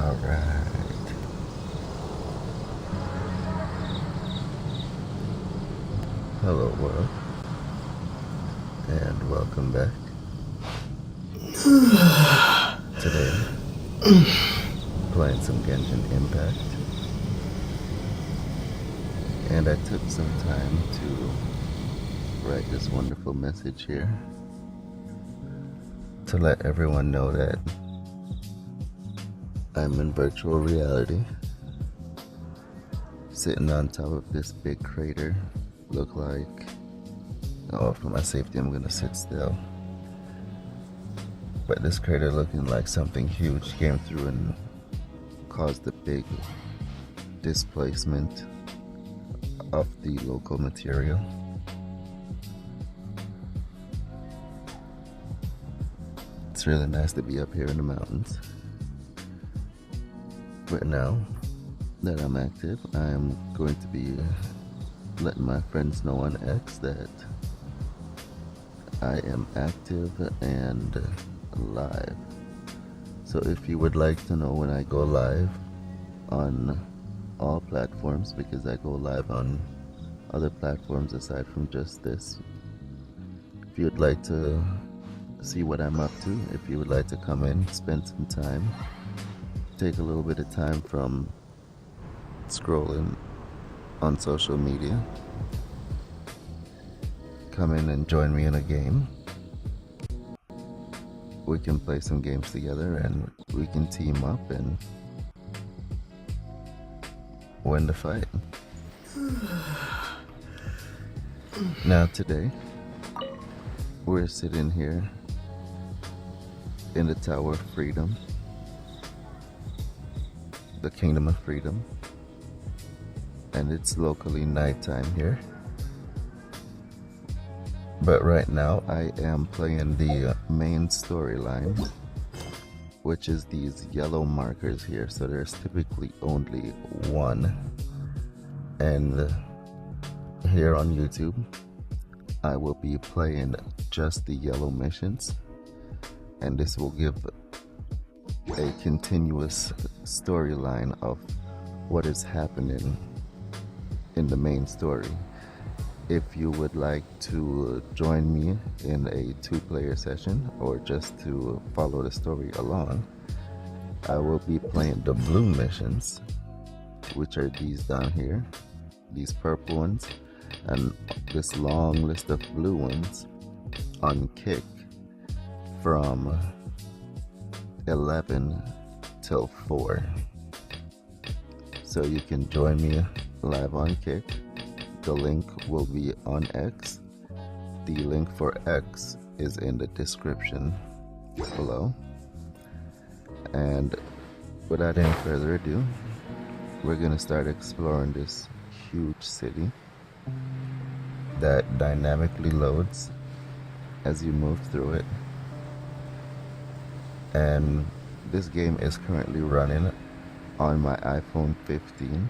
Alright. Hello world, and welcome back. Today, playing some Genshin Impact. And I took some time to write this wonderful message here to let everyone know that I'm in virtual reality, sitting on top of this big crater. Look like, oh, for my safety I'm gonna sit still, but this crater looking like something huge came through and caused a big displacement of the local material. It's really nice to be up here in the mountains. But now that I'm active, I'm going to be letting my friends know on X that I am active and live. So if you would like to know when I go live on all platforms, because I go live on other platforms aside from just this, if you would like to see what I'm up to, if you would like to come in, spend some time, take a little bit of time from scrolling on social media, come in and join me in a game. We can play some games together and we can team up and win the fight. Now today, we're sitting here in the Tower of Freedom, the Kingdom of Freedom, and it's locally nighttime here. But right now I am playing the main storyline, which is these yellow markers here. So there's typically only one, and here on YouTube I will be playing just the yellow missions, and this will give a continuous storyline of what is happening in the main story. If you would like to join me in a 2-player session or just to follow the story along, I will be playing the blue missions, which are these down here, these purple ones, and this long list of blue ones on Kick from 11 till 4. So you can join me live on Kick. The link will be on X. The link for X is in the description below. And without any further ado, we're gonna start exploring this huge city that dynamically loads as you move through it. And this game is currently running on my iPhone 15,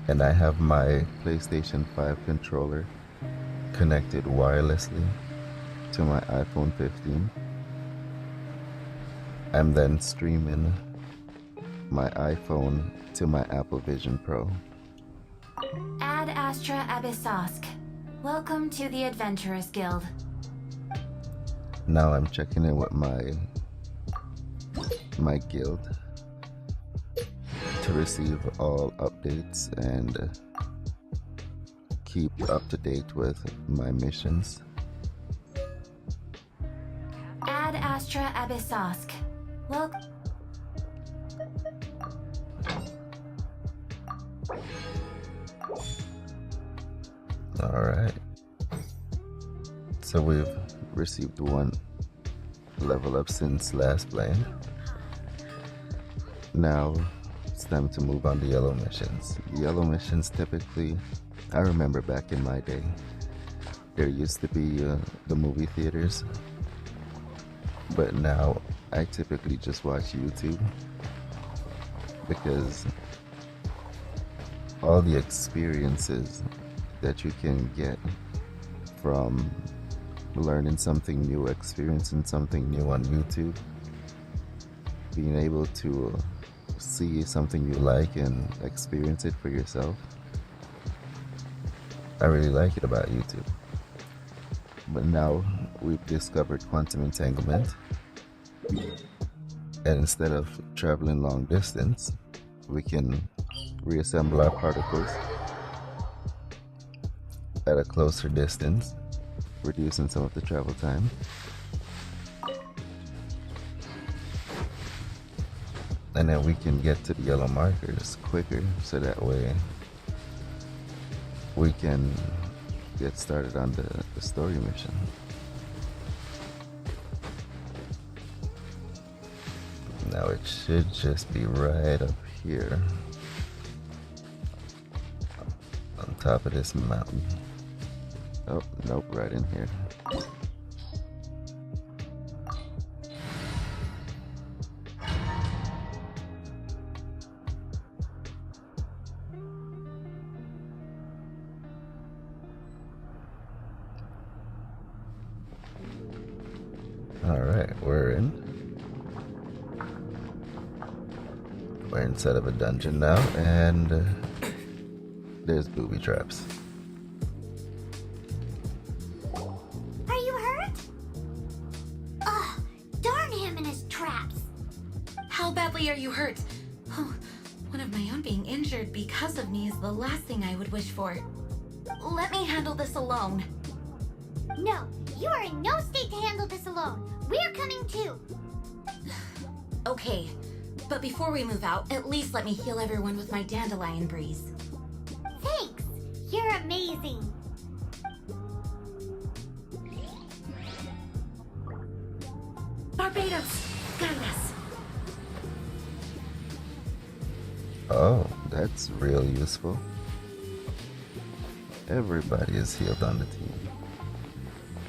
and I have my PlayStation 5 controller connected wirelessly to my iPhone 15. I'm then streaming my iPhone to my Apple Vision Pro. Ad Astra Abyssosk. Welcome to the Adventurers Guild. Now I'm checking in with my guild to receive all updates and keep up to date with my missions. Ad Astra Abyssosk. Welcome. Alright. So we've received 1 level up since last playing. Now it's time to move on to yellow missions. The yellow missions typically, I remember back in my day, there used to be the movie theaters, but now I typically just watch YouTube because all the experiences that you can get from learning something new, experiencing something new on YouTube being able to see something you like and experience it for yourself. I really like it about YouTube. But now we've discovered quantum entanglement, and instead of traveling long distance, we can reassemble our particles at a closer distance, reducing some of the travel time. And then we can get to the yellow markers quicker, so that way we can get started on the story mission. Now it should just be right up here on top of this mountain. Oh, nope, right in here. Alright, we're inside of a dungeon now, and there's booby traps. Are you hurt? Ugh, darn him and his traps. How badly are you hurt? Oh, one of my own being injured because of me is the last thing I would wish for. Let me handle this alone. No, you are in no state to handle this alone. We're coming too. Okay, but before we move out, at least let me heal everyone with my dandelion breeze. Thanks. You're amazing. Barbados, guide us. Oh, that's real useful. Everybody is healed on the team.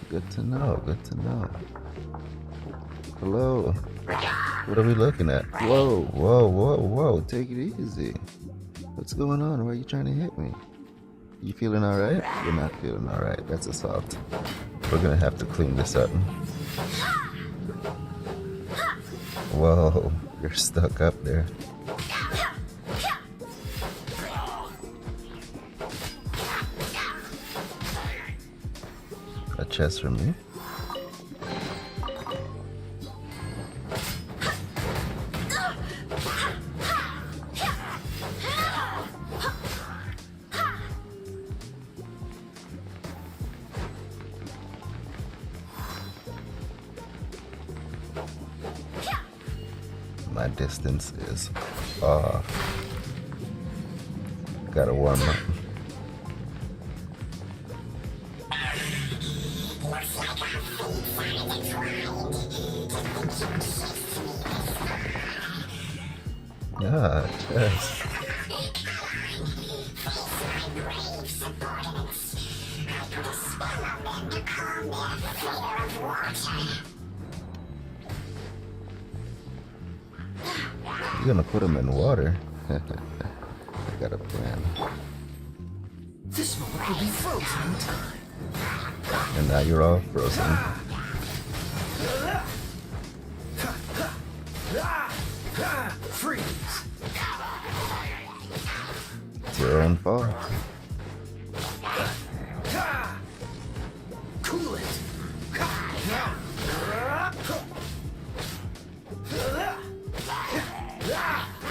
Good to know, good to know. Hello. What are we looking at? Whoa, whoa, whoa, whoa. Take it easy. What's going on? Why are you trying to hit me? You feeling alright? You're not feeling alright. That's assault. We're gonna have to clean this up. Whoa, you're stuck up there. A chest from me. My distance is off. Gotta warm up. Yeah, yes. You're gonna put them in water? I got a plan. This moment will be frozen in time. And now you're all frozen. Freeze! It's your own fault. Cool it!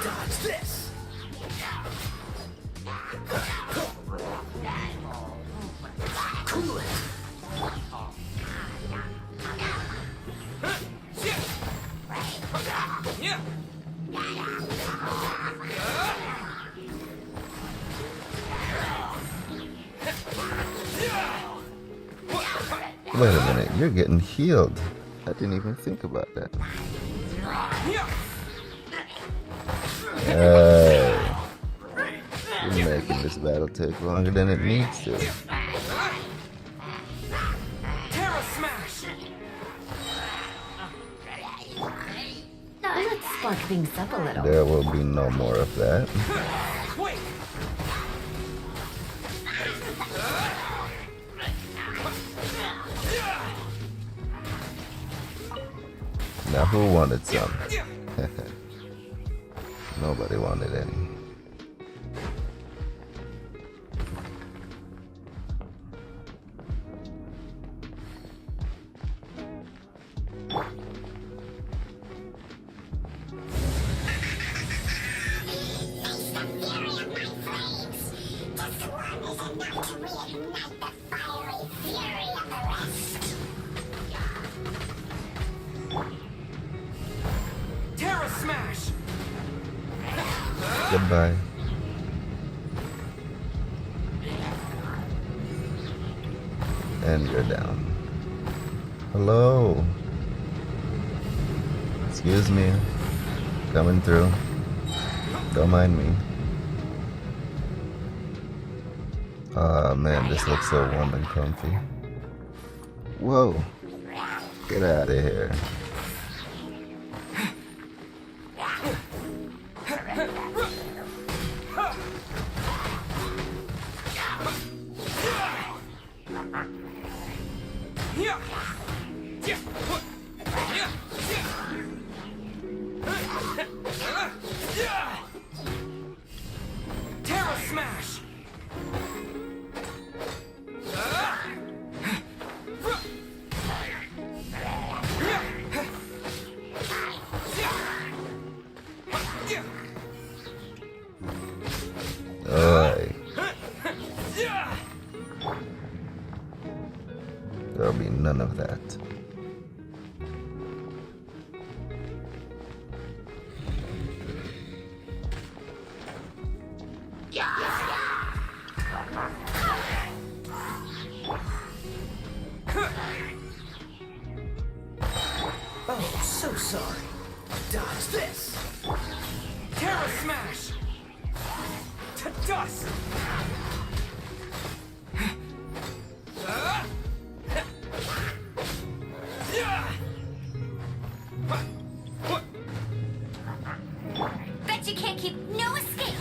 Dodge this! Cool it! Yeah! Wait a minute, you're getting healed. I didn't even think about that. Hey, you're making this battle take longer than it needs to. Terra smash! Let's spark things up a little. There will be no more of that. Wait! Now who wanted some? Nobody wanted any. Terra Smash! Goodbye. And you're down. Hello. Excuse me. Coming through. Don't mind me. Ah, man, this looks so warm and comfy. Whoa. Get out of here. Terra Smash! Oi. There'll be none of that. Oh, so sorry. Dodge this! Terra Smash! To dust! Bet you can't keep no escape.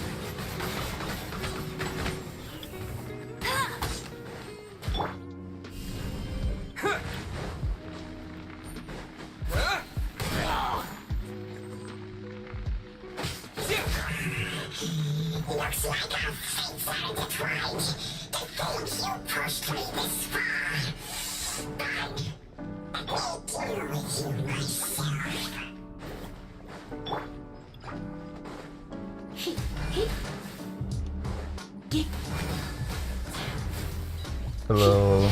Looks like our fates are intertwined. To think you pushed me this far. But I will deal with you myself. Hello.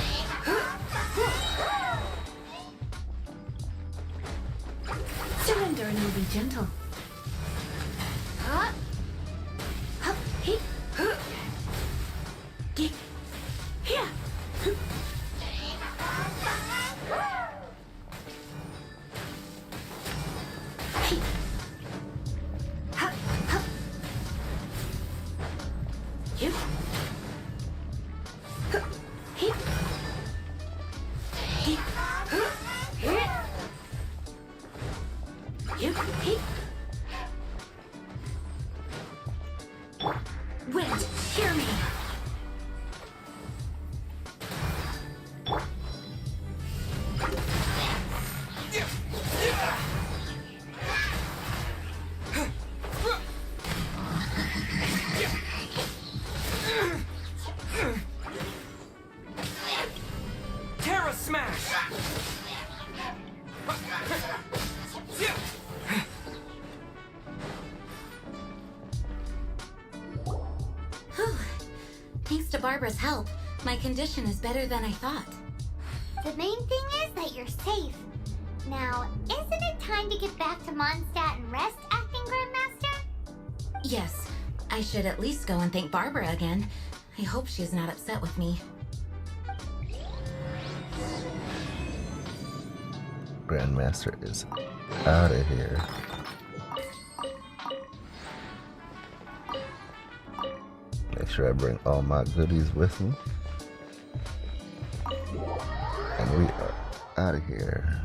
Surrender and you'll be gentle. Here. Wind, hear me. Terra Smash! Whew. Thanks to Barbara's help, my condition is better than I thought. The main thing is that you're safe. Now, isn't it time to get back to Mondstadt and rest, Acting Grandmaster? Yes, I should at least go and thank Barbara again. I hope she's not upset with me. Grandmaster is out of here. Make sure I bring all my goodies with me. And we are out of here.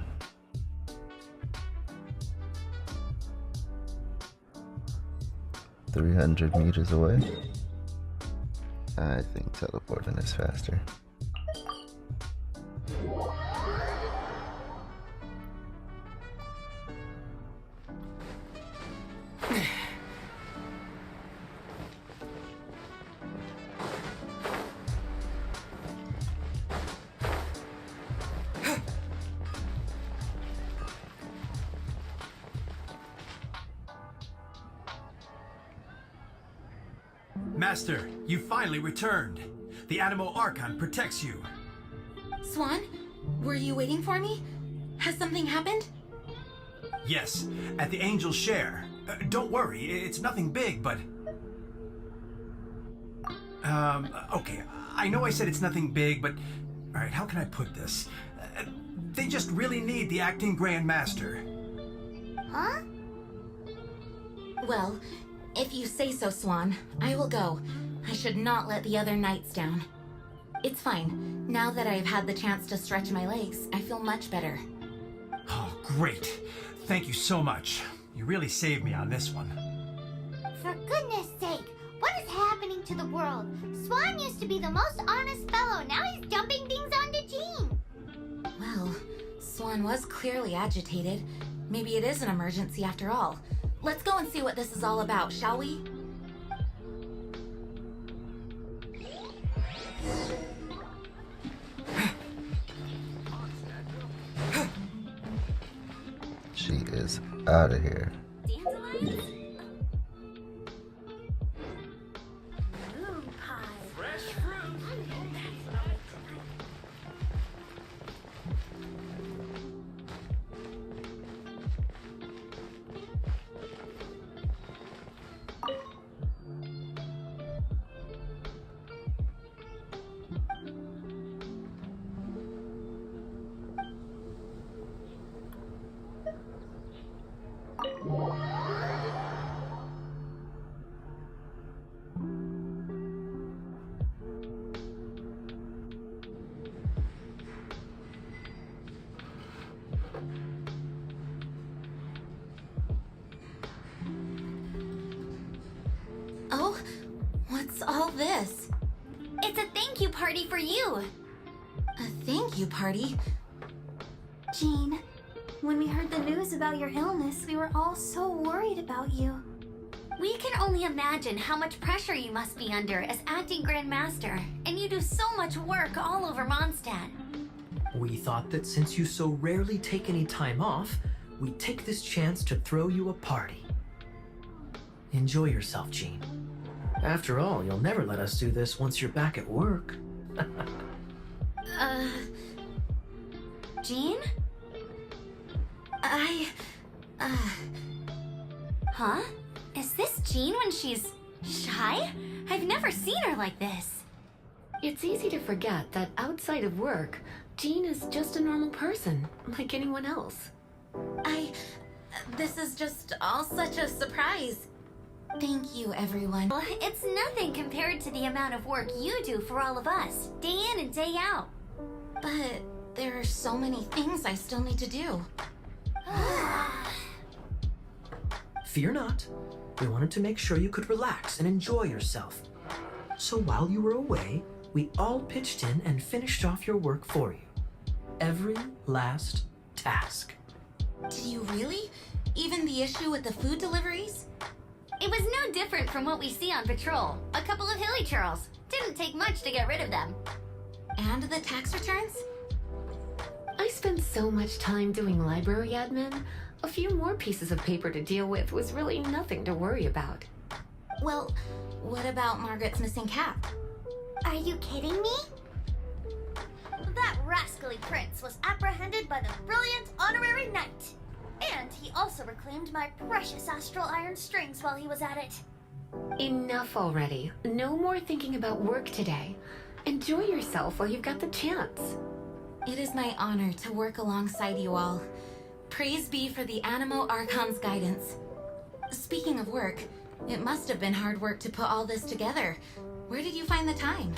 "300 meters away." I think teleporting is faster. Master, you finally returned. The Animo Archon protects you. Swan, were you waiting for me? Has something happened? Yes, at the Angel's Share. Don't worry, it's nothing big, but... Okay, I know I said it's nothing big, but... Alright, how can I put this? They just really need the acting Grand Master. Huh? Well, if you say so, Swan, I will go. I should not let the other knights down. It's fine. Now that I've had the chance to stretch my legs, I feel much better. Oh, great. Thank you so much. You really saved me on this one. For goodness sake, what is happening to the world? Swan used to be the most honest fellow. Now he's dumping things onto Jean. Well, Swan was clearly agitated. Maybe it is an emergency after all. Let's go and see what this is all about, shall we? She is out of here. Dandelions? Moon pie. Fresh fruit. Oh, what's all this? It's a thank you party for you. A thank you party? Jean, when we heard the news about your illness, we were all so worried about you. We can only imagine how much pressure you must be under as acting Grand Master, and you do so much work all over Mondstadt. We thought that since you so rarely take any time off, we'd take this chance to throw you a party. Enjoy yourself, Jean. After all, you'll never let us do this once you're back at work. Jean? Huh? Is this Jean when she's shy? I've never seen her like this. It's easy to forget that outside of work, Jean is just a normal person, like anyone else. This is just all such a surprise. Thank you, everyone. Well, it's nothing compared to the amount of work you do for all of us, day in and day out. But there are so many things I still need to do. Fear not. We wanted to make sure you could relax and enjoy yourself. So while you were away, we all pitched in and finished off your work for you. Every last task. Did you really? Even the issue with the food deliveries? It was no different from what we see on patrol. A couple of hilly churls. Didn't take much to get rid of them. And the tax returns? I spent so much time doing library admin, a few more pieces of paper to deal with was really nothing to worry about. Well, what about Margaret's missing cap? Are you kidding me? That rascally prince was apprehended by the brilliant honorary knight. And he also reclaimed my precious astral iron strings while he was at it. Enough already. No more thinking about work today. Enjoy yourself while you've got the chance. It is my honor to work alongside you all. Praise be for the Animo Archon's guidance. Speaking of work, it must have been hard work to put all this together. Where did you find the time?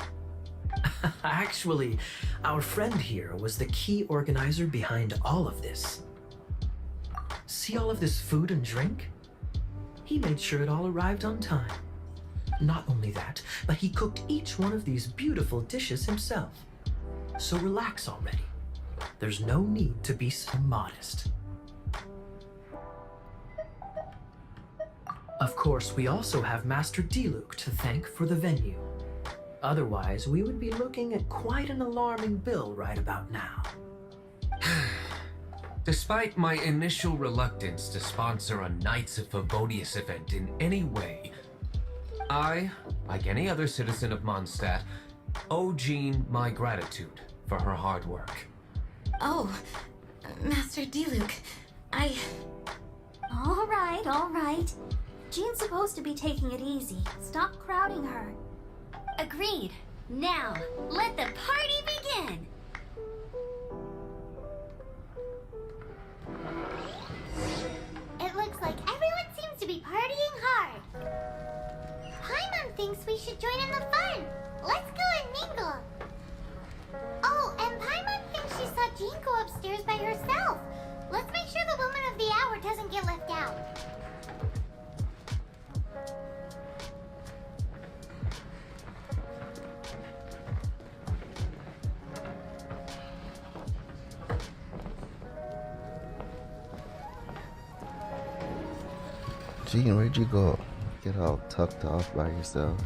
Actually, our friend here was the key organizer behind all of this. See all of this food and drink? He made sure it all arrived on time. Not only that, but he cooked each one of these beautiful dishes himself. So relax already. There's no need to be so modest. Of course, we also have Master Diluc to thank for the venue. Otherwise, we would be looking at quite an alarming bill right about now. Despite my initial reluctance to sponsor a Knights of Favonius event in any way, I, like any other citizen of Mondstadt, owe Jean my gratitude for her hard work. Oh, Master Diluc, I... All right. Jean's supposed to be taking it easy. Stop crowding her. Agreed. Now, let the party begin! It looks like everyone seems to be partying hard. Paimon thinks we should join in the fun. Let's go and mingle. Oh, and Paimon thinks she saw Jean go upstairs by herself. Let's make sure the woman of the hour doesn't get left out. Jean, where'd you go? Get all tucked off by yourself?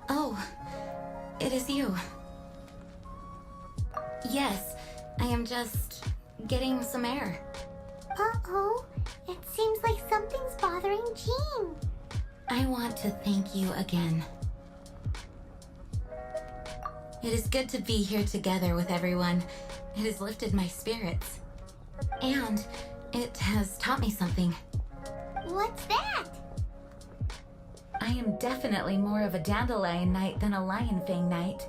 Oh, it is you. Yes, I am just getting some air. Uh-oh. It seems like something's bothering Jean. I want to thank you again. It is good to be here together with everyone. It has lifted my spirits. And it has taught me something. What's that? I am definitely more of a Dandelion Knight than a Lionfang Knight.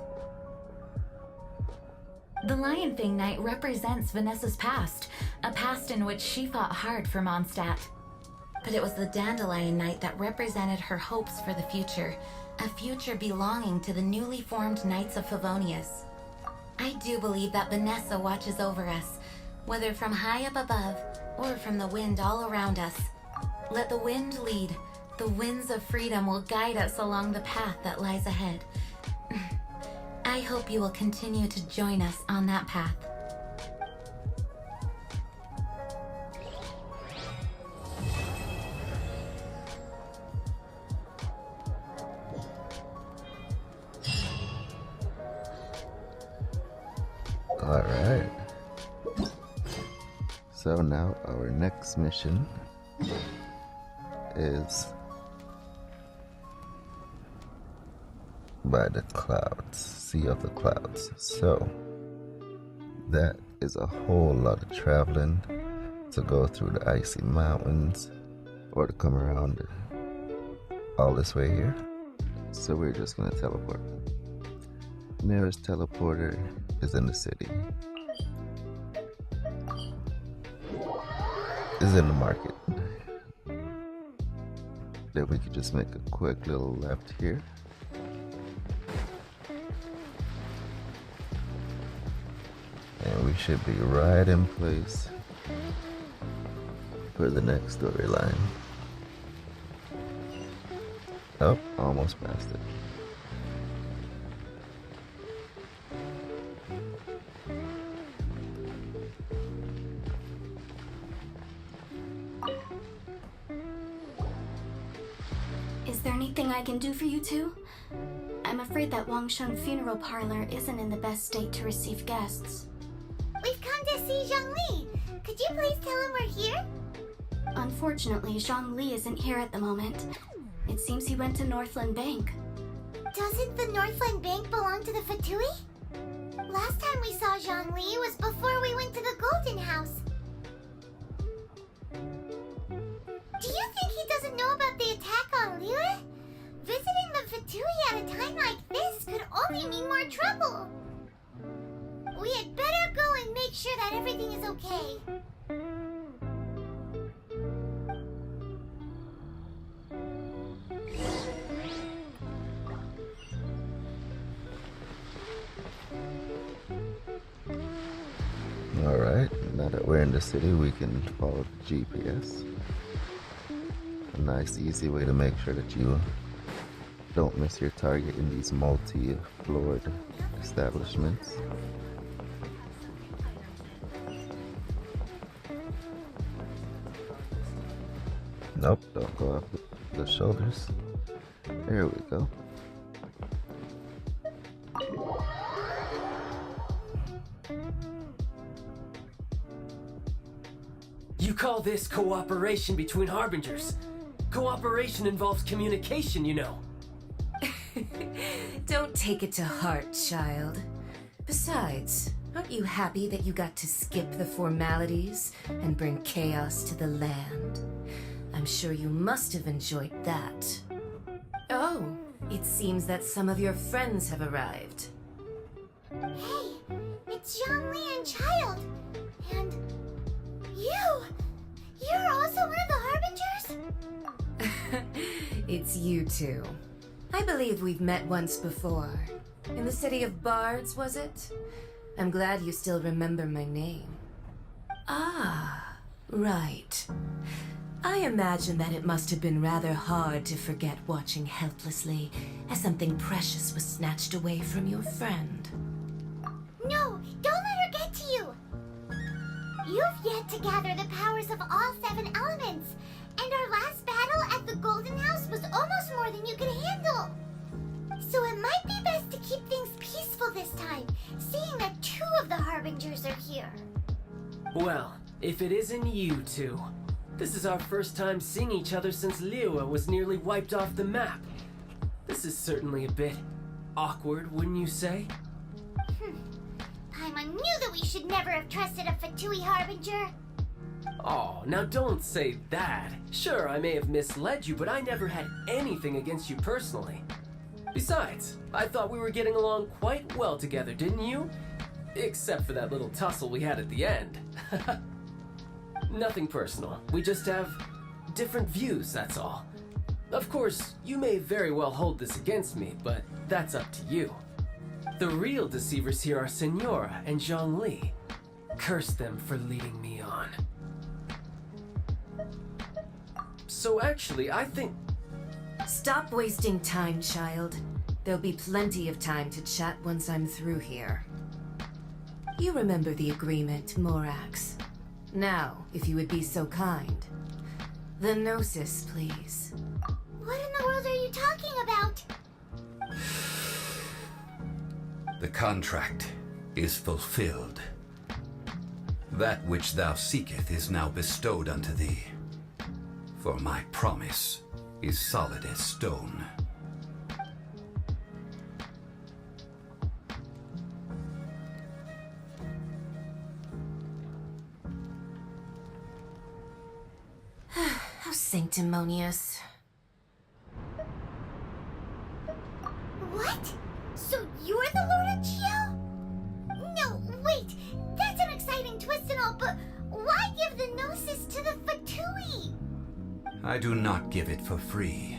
The Lionfang Knight represents Vanessa's past, a past in which she fought hard for Mondstadt. But it was the Dandelion Knight that represented her hopes for the future, a future belonging to the newly formed Knights of Favonius. I do believe that Vanessa watches over us, whether from high up above or from the wind all around us. Let the wind lead. The winds of freedom will guide us along the path that lies ahead. I hope you will continue to join us on that path. All right. So now our next mission is by the clouds, Sea of the Clouds. So that is a whole lot of traveling to go through the icy mountains or to come around all this way here. So we're just gonna teleport. Nearest teleporter is in the city. Is in the market. Then we could just make a quick little left here. And we should be right in place for the next storyline. Oh, almost passed it. Is there anything I can do for you two? I'm afraid that Wangsheng Funeral Parlor isn't in the best state to receive guests. We've come to see Zhongli. Could you please tell him we're here? Unfortunately, Zhongli isn't here at the moment. It seems he went to Northland Bank. Doesn't the Northland Bank belong to the Fatui? Last time we saw Zhongli was before we went to the Golden House. Do you think he doesn't know about the attack on Liyue? Visiting the Fatui at a time like this could only mean more trouble. We had better go and make sure that everything is okay. Alright, now that we're in the city, we can follow the GPS. A nice, easy way to make sure that you don't miss your target in these multi-floored establishments. Nope, don't go off the shoulders. There we go. You call this cooperation between Harbingers? Cooperation involves communication, you know. Don't take it to heart, child. Besides, aren't you happy that you got to skip the formalities and bring chaos to the land? I'm sure you must have enjoyed that. Oh, it seems that some of your friends have arrived. Hey, it's Zhongli and Child. And you! You're also one of the Harbingers? It's you two. I believe we've met once before. In the city of Bards, was it? I'm glad you still remember my name. Ah, right. I imagine that it must have been rather hard to forget watching helplessly as something precious was snatched away from your friend. No, don't let her get to you! You've yet to gather the powers of all 7 elements, and our last battle at the Golden House was almost more than you could handle. So it might be best to keep things peaceful this time, seeing that 2 of the Harbingers are here. Well, if it isn't you two. This is our first time seeing each other since Liyue was nearly wiped off the map. This is certainly a bit awkward, wouldn't you say? Paimon knew that we should never have trusted a Fatui Harbinger. Oh, now don't say that. Sure, I may have misled you, but I never had anything against you personally. Besides, I thought we were getting along quite well together, didn't you? Except for that little tussle we had at the end. Nothing personal. We just have different views, that's all. Of course, you may very well hold this against me, but that's up to you. The real deceivers here are Senora and Zhongli. Curse them for leading me on. So actually, I think... Stop wasting time, child. There'll be plenty of time to chat once I'm through here. You remember the agreement, Morax. Now, if you would be so kind. The Gnosis, please. What in the world are you talking about? The contract is fulfilled. That which thou seeketh is now bestowed unto thee. For my promise is solid as stone. How sanctimonious. What? So you're the Lord of Geo? No, wait. That's an exciting twist and all, but why give the Gnosis to the Fatui? I do not give it for free.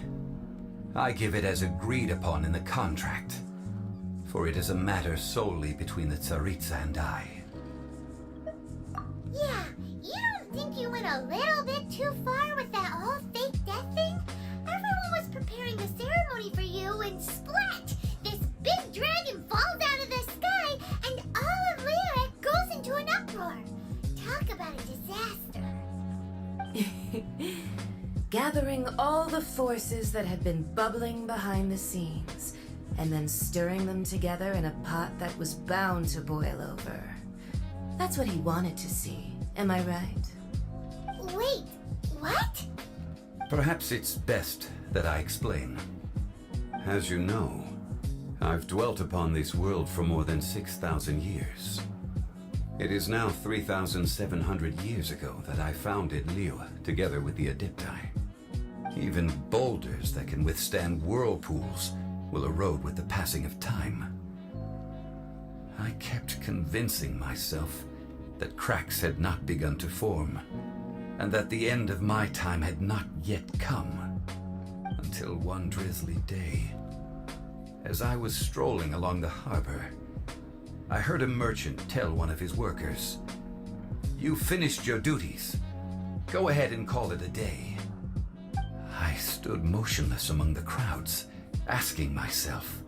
I give it as agreed upon in the contract. For it is a matter solely between the Tsaritsa and I. Yeah, you don't think you went a little bit too far with that whole fake death thing? Everyone was preparing the ceremony for you and splat! This big dragon falls out of the sky and all of Lyric goes into an uproar. Talk about a disaster. Gathering all the forces that had been bubbling behind the scenes, and then stirring them together in a pot that was bound to boil over. That's what he wanted to see, am I right? Wait, what? Perhaps it's best that I explain. As you know, I've dwelt upon this world for more than 6,000 years. It is now 3,700 years ago that I founded Liyue together with the Adepti. Even boulders that can withstand whirlpools will erode with the passing of time. I kept convincing myself that cracks had not begun to form, and that the end of my time had not yet come. Until one drizzly day, as I was strolling along the harbor, I heard a merchant tell one of his workers, "You finished your duties. Go ahead and call it a day." I stood motionless among the crowds, asking myself,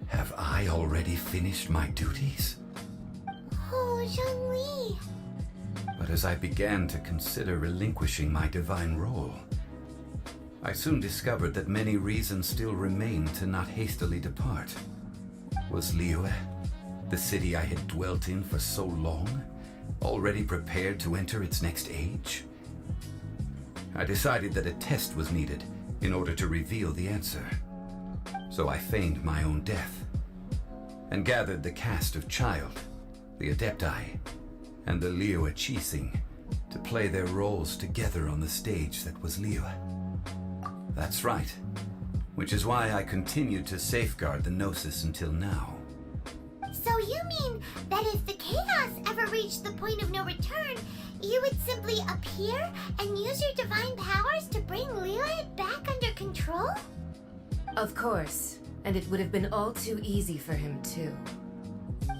have I already finished my duties? Oh, Zhongli. But as I began to consider relinquishing my divine role, I soon discovered that many reasons still remained to not hastily depart. Was Liyue, the city I had dwelt in for so long, already prepared to enter its next age? I decided that a test was needed in order to reveal the answer. So I feigned my own death, and gathered the cast of Child, the Adepti, and the Liyue Qixing to play their roles together on the stage that was Liyue. That's right, which is why I continued to safeguard the Gnosis until now. So you mean that if the chaos ever reached the point of no return, you would simply appear and use your divine powers to bring Liyue back under control? Of course, and it would have been all too easy for him too.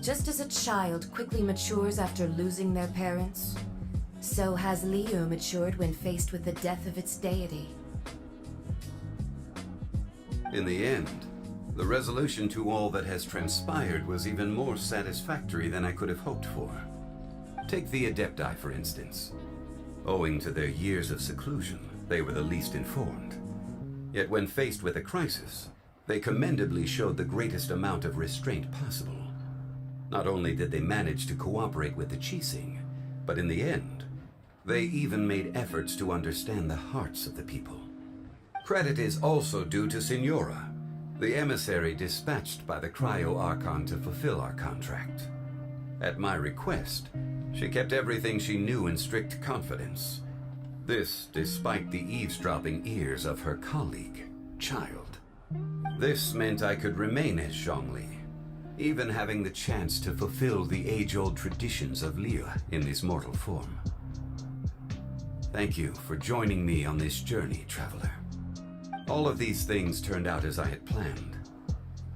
Just as a child quickly matures after losing their parents, so has Liyue matured when faced with the death of its deity. In the end, the resolution to all that has transpired was even more satisfactory than I could have hoped for. Take the Adepti, for instance. Owing to their years of seclusion, they were the least informed. Yet when faced with a crisis, they commendably showed the greatest amount of restraint possible. Not only did they manage to cooperate with the Qixing, but in the end, they even made efforts to understand the hearts of the people. Credit is also due to Signora, the emissary dispatched by the Cryo Archon to fulfill our contract. At my request, she kept everything she knew in strict confidence. This despite the eavesdropping ears of her colleague, Child. This meant I could remain as Zhongli, even having the chance to fulfill the age-old traditions of Liyue in this mortal form. Thank you for joining me on this journey, Traveler. All of these things turned out as I had planned.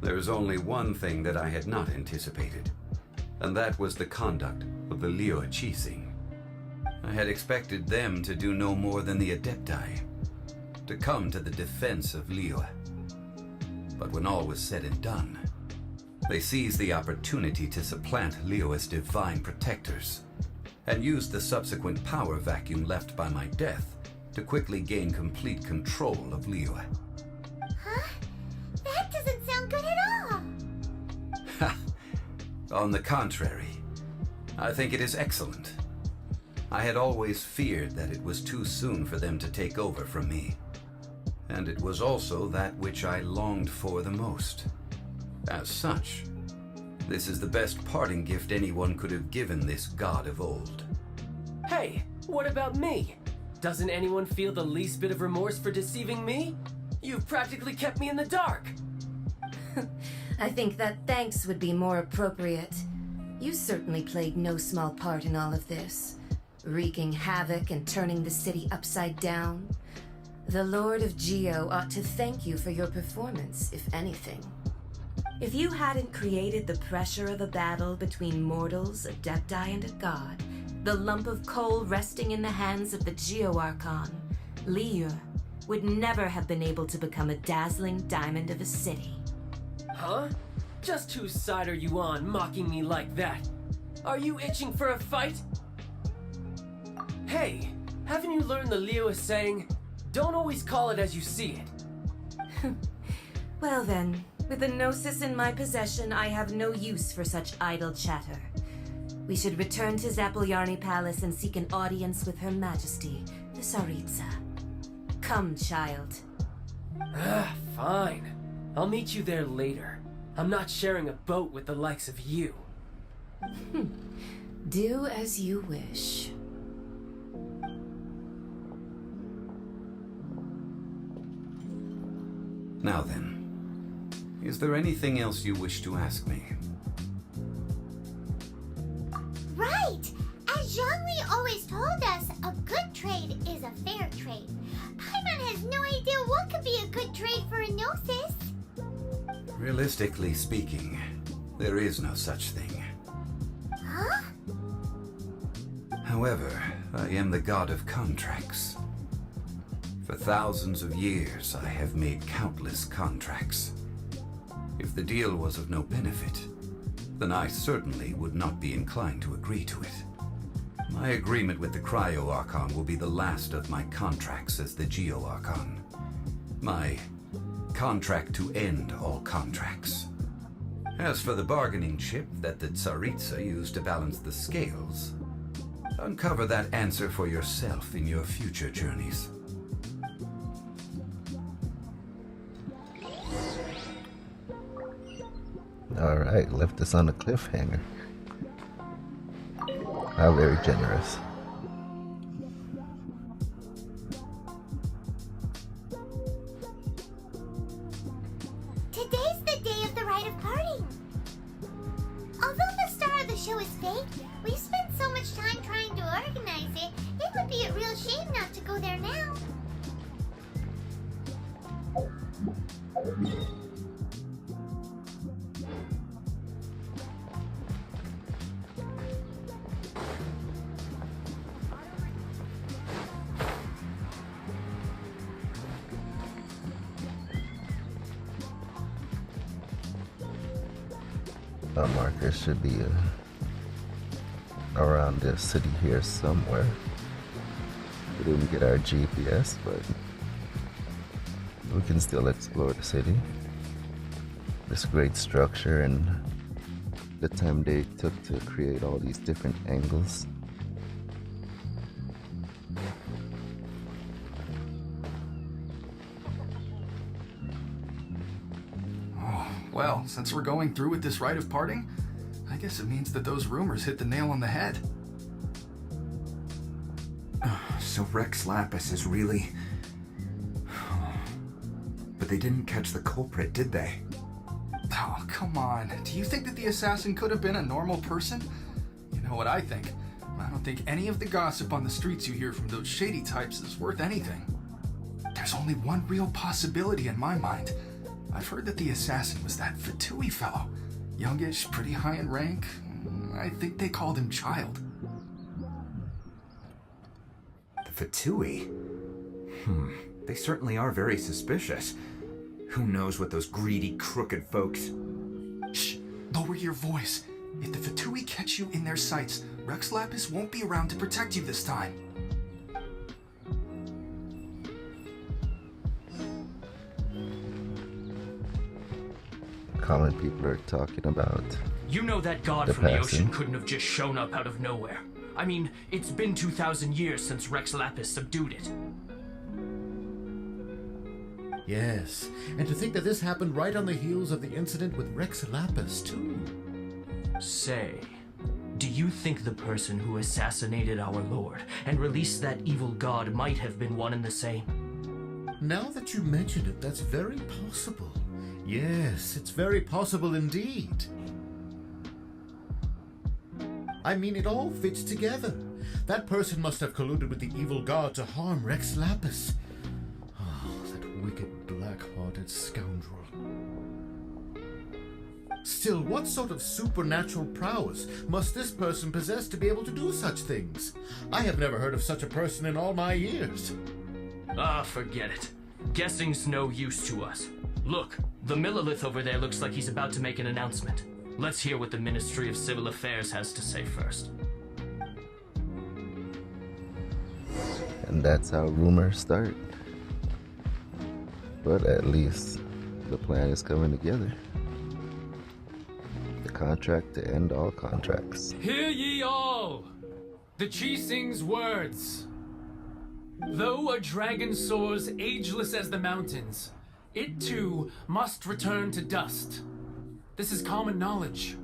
There is only one thing that I had not anticipated, and that was the conduct of the Liyue Qixing. I had expected them to do no more than the Adepti, to come to the defense of Liyue. But when all was said and done, they seized the opportunity to supplant Liyue's divine protectors, and used the subsequent power vacuum left by my death to quickly gain complete control of Liyue. Huh? That doesn't sound good at all! Ha! On the contrary, I think it is excellent. I had always feared that it was too soon for them to take over from me. And it was also that which I longed for the most. As such, this is the best parting gift anyone could have given this god of old. Hey, what about me? Doesn't anyone feel the least bit of remorse for deceiving me? You've practically kept me in the dark. I think that thanks would be more appropriate. You certainly played no small part in all of this, wreaking havoc and turning the city upside down. The Lord of Geo ought to thank you for your performance, if anything. If you hadn't created the pressure of a battle between mortals, Adepti, and a god, the lump of coal resting in the hands of the Geo Archon, Liyue, would never have been able to become a dazzling diamond of a city. Huh? Just whose side are you on, mocking me like that? Are you itching for a fight? Hey, haven't you learned the Liyue saying, don't always call it as you see it? Well then, with the Gnosis in my possession, I have no use for such idle chatter. We should return to Zapoljarny Palace and seek an audience with Her Majesty, the Tsaritsa. Come, Child. Fine. I'll meet you there later. I'm not sharing a boat with the likes of you. Do as you wish. Now then, is there anything else you wish to ask me? Right! As Zhongli always told us, a good trade is a fair trade. Paimon has no idea what could be a good trade for a Gnosis. Realistically speaking, there is no such thing. Huh? However, I am the god of contracts. For thousands of years, I have made countless contracts. If the deal was of no benefit, then I certainly would not be inclined to agree to it. My agreement with the Cryo Archon will be the last of my contracts as the Geo Archon. My contract to end all contracts. As for the bargaining chip that the Tsaritsa used to balance the scales, uncover that answer for yourself in your future journeys. Alright, left us on a cliffhanger. How very generous. Today's the day of the rite of parting. Although the star of the show is fake, we spent so much time trying to organize it, it would be a real shame not to go there now. Our marker should be around this city here somewhere. We didn't get our GPS, but we can still explore the city. This great structure and the time they took to create all these different angles. Well, since we're going through with this rite of parting, I guess it means that those rumors hit the nail on the head. So Rex Lapis is really... But they didn't catch the culprit, did they? Oh, come on. Do you think that the assassin could have been a normal person? You know what I think? I don't think any of the gossip on the streets you hear from those shady types is worth anything. There's only one real possibility in my mind. I've heard that the assassin was that Fatui fellow. Youngish, pretty high in rank. I think they called him Child. The Fatui? They certainly are very suspicious. Who knows what those greedy, crooked folks... Shh! Lower your voice. If the Fatui catch you in their sights, Rex Lapis won't be around to protect you this time. Common people are talking about You know that god the from the passing. ocean couldn't have just shown up out of nowhere. I mean, it's been 2,000 years since Rex Lapis subdued it. Yes, and to think that this happened right on the heels of the incident with Rex Lapis, too. Say, do you think the person who assassinated our lord and released that evil god might have been one and the same? Now that you mention it, that's very possible. Yes, it's very possible indeed. I mean, it all fits together. That person must have colluded with the evil god to harm Rex Lapis. Oh, that wicked, black-hearted scoundrel. Still, what sort of supernatural prowess must this person possess to be able to do such things? I have never heard of such a person in all my years. Ah, forget it. Guessing's no use to us. Look, the Millilith over there looks like he's about to make an announcement. Let's hear what the Ministry of Civil Affairs has to say first. And that's how rumors start. But at least the plan is coming together. The contract to end all contracts. Hear ye all! The Chising's words. Though a dragon soars ageless as the mountains, it too must return to dust. This is common knowledge.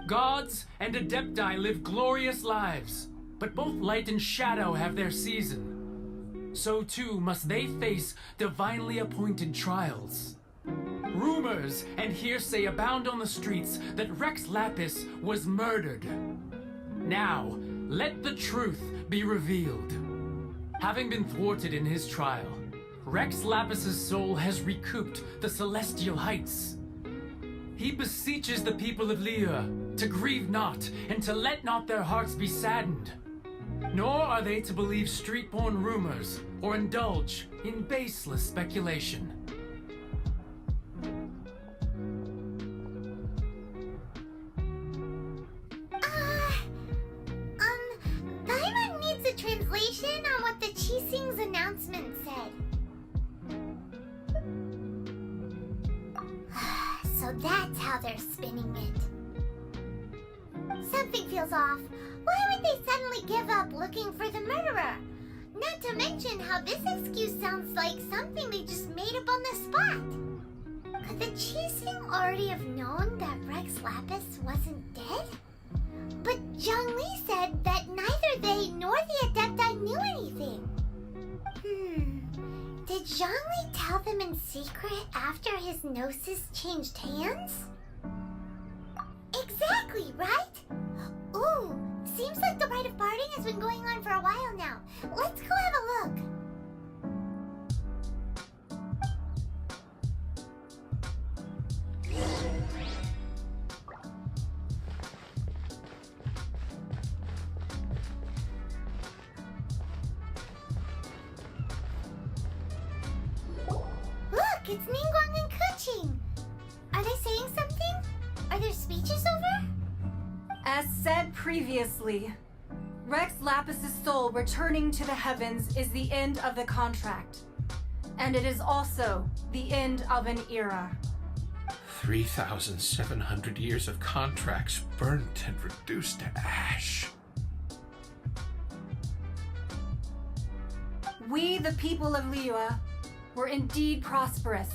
Gods and Adepti live glorious lives, but both light and shadow have their season. So too must they face divinely appointed trials. Rumors and hearsay abound on the streets that Rex Lapis was murdered. Now, let the truth be revealed. Having been thwarted in his trial, Rex Lapis's soul has recouped the celestial heights. He beseeches the people of Liyue to grieve not and to let not their hearts be saddened. Nor are they to believe street-born rumors or indulge in baseless speculation. That information on what the Qixing's announcement said. So that's how they're spinning it. Something feels off. Why would they suddenly give up looking for the murderer? Not to mention how this excuse sounds like something they just made up on the spot. Could the Qixing already have known that Rex Lapis wasn't dead? But Zhongli said that neither they nor the Adepti knew anything. Did Zhongli tell them in secret after his gnosis changed hands? Exactly, right? Ooh, seems like the rite of parting has been going on for a while now. Let's go have a look. Look, it's Ningguang and Kuching. Are they saying something? Are their speeches over? As said previously, Rex Lapis' soul returning to the heavens is the end of the contract. And it is also the end of an era. 3,700 years of contracts burnt and reduced to ash. We, the people of Liyue, were indeed prosperous.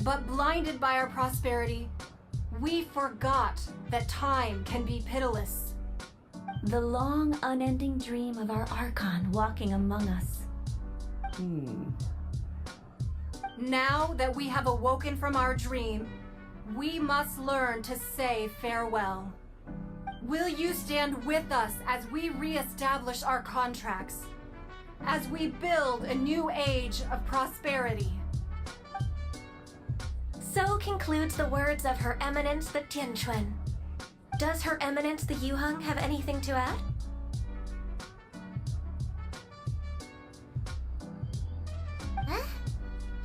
But blinded by our prosperity, we forgot that time can be pitiless. The long, unending dream of our Archon walking among us. Now that we have awoken from our dream, we must learn to say farewell. Will you stand with us as we re-establish our contracts? As we build a new age of prosperity? So concludes the words of Her Eminence the Tianquan. Does Her Eminence the Yuheng have anything to add? Huh?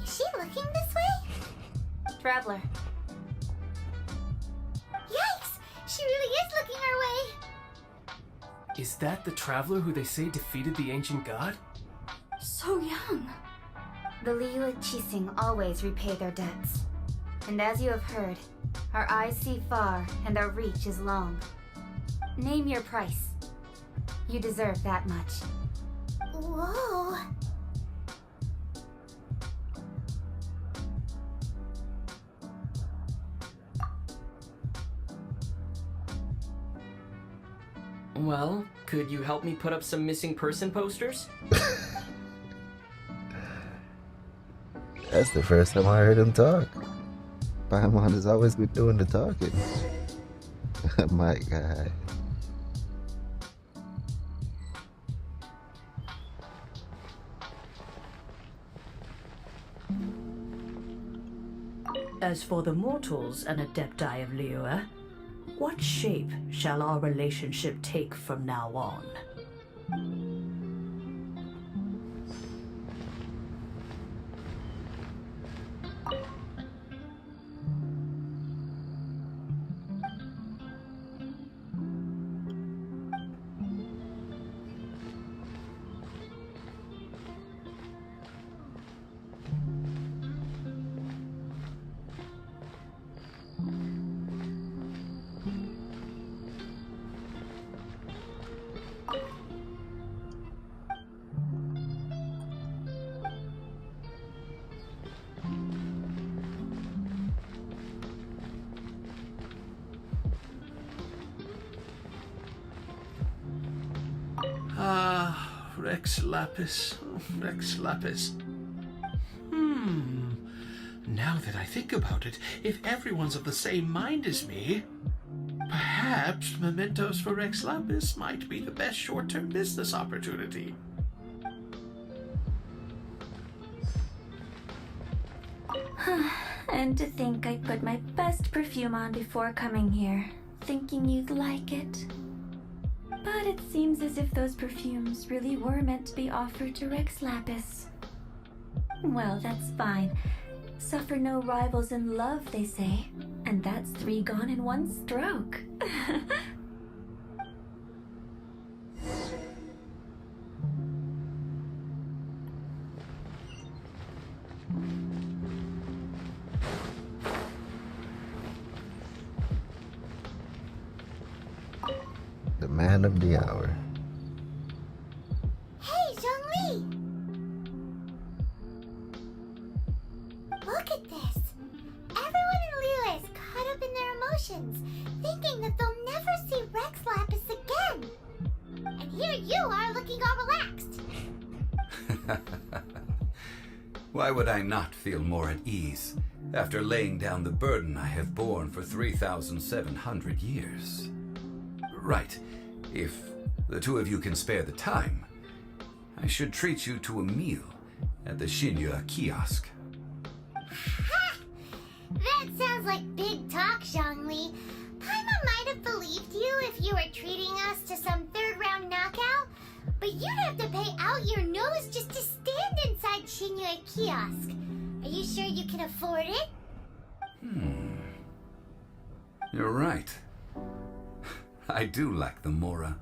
Is she looking this way? Traveler. Yikes! She really is looking our way! Is that the traveler who they say defeated the ancient god? So young. The Liyue Qixing always repay their debts. And as you have heard, our eyes see far and our reach is long. Name your price. You deserve that much. Whoa! Well, could you help me put up some missing person posters? That's the first time I heard him talk. Paimon has always been doing the talking. My guy. As for the mortals and Adepti of Liyue, what shape shall our relationship take from now on? Rex Lapis. Rex Lapis. Now that I think about it, if everyone's of the same mind as me, perhaps mementos for Rex Lapis might be the best short-term business opportunity. And to think I put my best perfume on before coming here, thinking you'd like it. But it seems as if those perfumes really were meant to be offered to Rex Lapis. Well, that's fine. Suffer no rivals in love, they say. And that's 3 gone in 1 stroke. The man of the hour. Hey, Zhongli! Look at this. Everyone in Liyue is caught up in their emotions, thinking that they'll never see Rex Lapis again. And here you are looking all relaxed. Why would I not feel more at ease after laying down the burden I have borne for 3,700 years? Right. If the two of you can spare the time, I should treat you to a meal at the Shinya kiosk. Ha! That sounds like big talk, Zhongli. Paimon might have believed you if you were treating us to some third-round knockout, but you'd have to pay out your nose just to stand inside Shinya kiosk. Are you sure you can afford it? You're right. I do lack the Mora.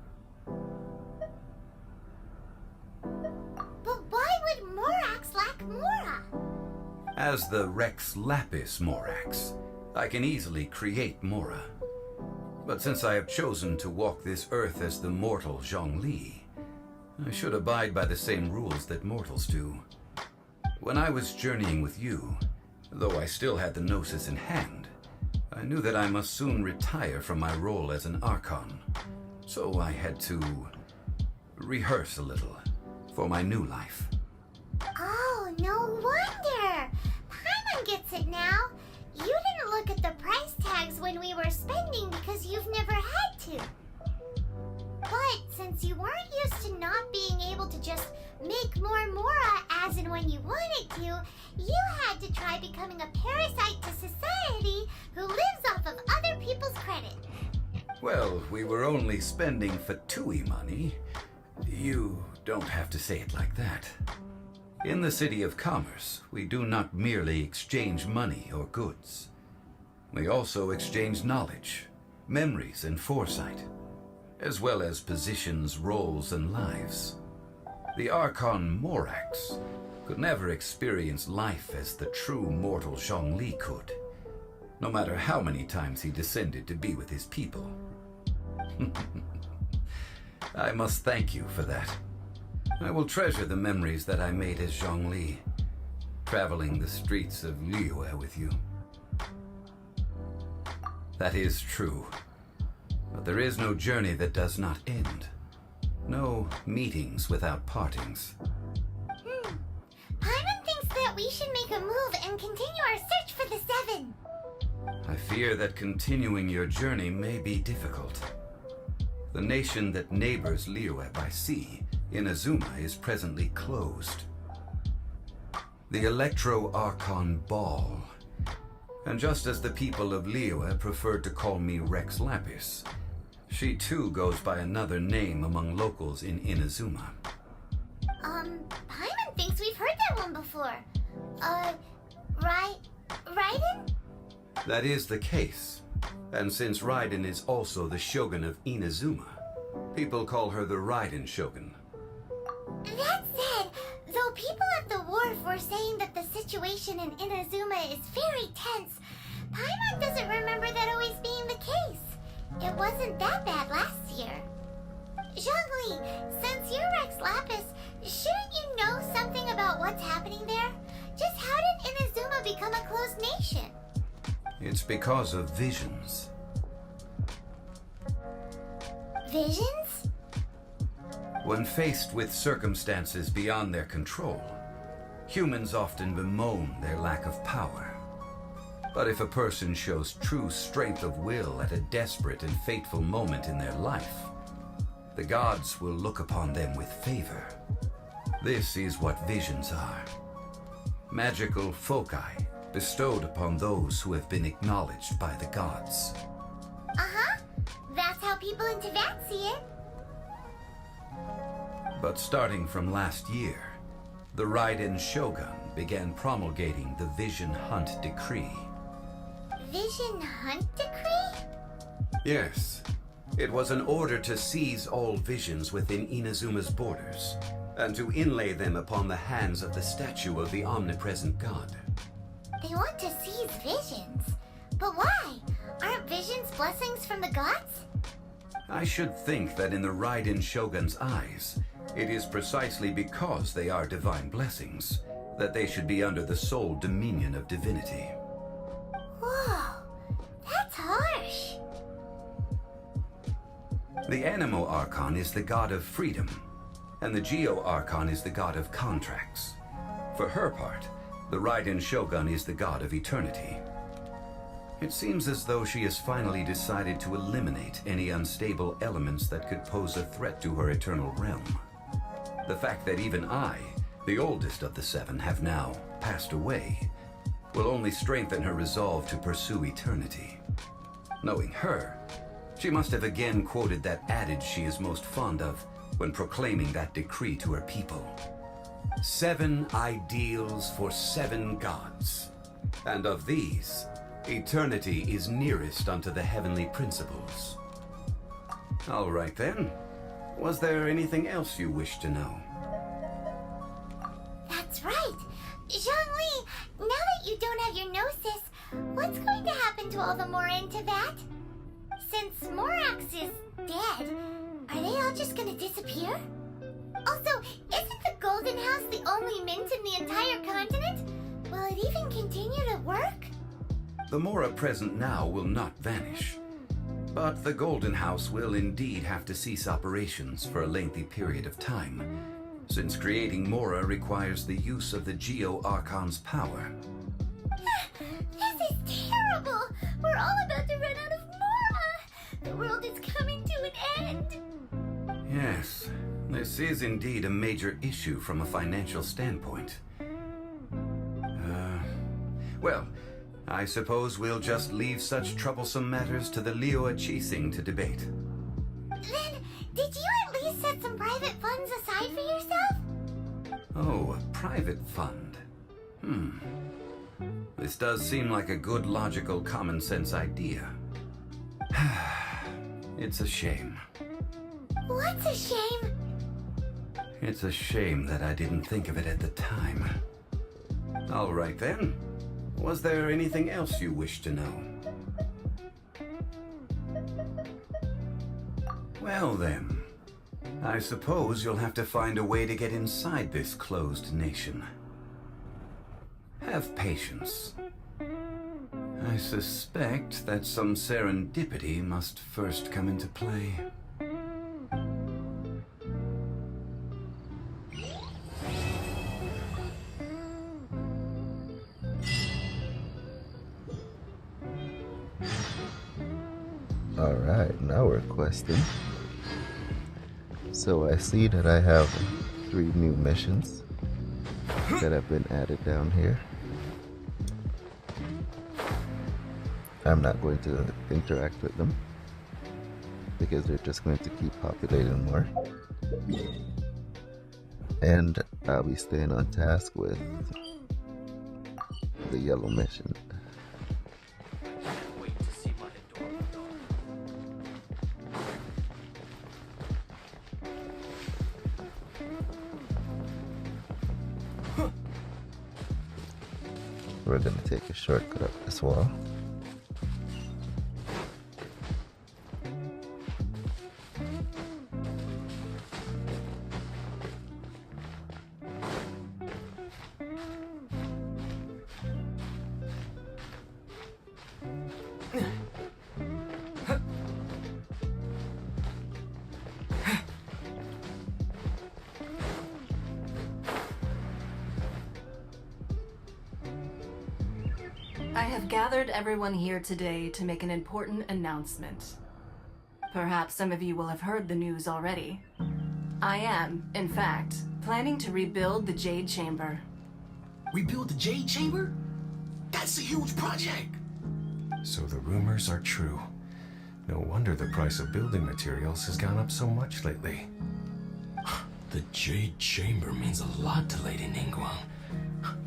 But why would Morax lack Mora? As the Rex Lapis Morax, I can easily create Mora. But since I have chosen to walk this earth as the mortal Zhongli, I should abide by the same rules that mortals do. When I was journeying with you, though I still had the Gnosis in hand, I knew that I must soon retire from my role as an Archon. So I had to rehearse a little for my new life. Oh, no wonder! Paimon gets it now. You didn't look at the price tags when we were spending because you've never had to. But since you weren't used to not being able to just make more Mora as and when you wanted to, you had to try becoming a parasite to society who lives off of other people's credit. Well, we were only spending Fatui money. You don't have to say it like that. In the City of Commerce, we do not merely exchange money or goods. We also exchange knowledge, memories, and foresight, as well as positions, roles, and lives. The Archon Morax could never experience life as the true mortal Zhongli could, no matter how many times he descended to be with his people. I must thank you for that. I will treasure the memories that I made as Zhongli, traveling the streets of Liyue with you. That is true. But there is no journey that does not end. No meetings without partings. Paimon thinks that we should make a move and continue our search for the Seven. I fear that continuing your journey may be difficult. The nation that neighbors Liyue by sea, Inazuma, is presently closed. The Electro-Archon Ball. And just as the people of Liyue preferred to call me Rex Lapis, she too goes by another name among locals in Inazuma. Paimon thinks we've heard that one before. Raiden? That is the case. And since Raiden is also the Shogun of Inazuma, people call her the Raiden Shogun. That said, though people at the wharf were saying that the situation in Inazuma is very tense, Paimon doesn't remember that always being the case. It wasn't that bad last year. Zhongli, since you're Rex Lapis, shouldn't you know something about what's happening there? Just how did Inazuma become a closed nation? It's because of visions. Visions? When faced with circumstances beyond their control, humans often bemoan their lack of power. But if a person shows true strength of will at a desperate and fateful moment in their life, the gods will look upon them with favor. This is what visions are. Magical foci bestowed upon those who have been acknowledged by the gods. Uh-huh. That's how people in Teyvat see it. But starting from last year, the Raiden Shogun began promulgating the Vision Hunt Decree. Vision Hunt Decree? Yes. It was an order to seize all visions within Inazuma's borders, and to inlay them upon the hands of the statue of the omnipresent god. They want to seize visions. But why? Aren't visions blessings from the gods? I should think that in the Raiden Shogun's eyes, it is precisely because they are divine blessings that they should be under the sole dominion of divinity. Whoa, that's harsh. The Anemo Archon is the god of freedom, and the Geo Archon is the god of contracts. For her part, the Raiden Shogun is the god of eternity. It seems as though she has finally decided to eliminate any unstable elements that could pose a threat to her eternal realm. The fact that even I, the oldest of the seven, have now passed away will only strengthen her resolve to pursue eternity. Knowing her, she must have again quoted that adage she is most fond of when proclaiming that decree to her people. 7 ideals for 7 gods, and of these, eternity is nearest unto the heavenly principles. All right then. Was there anything else you wish to know? That's right. Zhongli, now that you don't have your gnosis, what's going to happen to all the Mora in Teyvat? Since Morax is dead, are they all just gonna disappear? Also, isn't the Golden House the only mint in the entire continent? Will it even continue to work? The Mora present now will not vanish. But the Golden House will indeed have to cease operations for a lengthy period of time, since creating Mora requires the use of the Geo Archon's power. This is terrible! We're all about to run out of Mora! The world is coming to an end! Yes, this is indeed a major issue from a financial standpoint. Well, I suppose we'll just leave such troublesome matters to the Liyue Qixing to debate. Then, did you at least set some private funds aside for yourself? Oh, a private fund. This does seem like a good, logical, common sense idea. It's a shame. What's a shame? It's a shame that I didn't think of it at the time. All right then. Was there anything else you wish to know? Well then, I suppose you'll have to find a way to get inside this closed nation. Have patience. I suspect that some serendipity must first come into play. Alright, now we're questing. So I see that I have 3 new missions that have been added down here. I'm not going to interact with them because they're just going to keep populating more. And I'll be staying on task with the yellow mission. We're gonna take a shortcut up this wall. I have gathered everyone here today to make an important announcement. Perhaps some of you will have heard the news already. I am, in fact, planning to rebuild the Jade Chamber. Rebuild the Jade Chamber? That's a huge project! So the rumors are true. No wonder the price of building materials has gone up so much lately. The Jade Chamber means a lot to Lady Ningguang.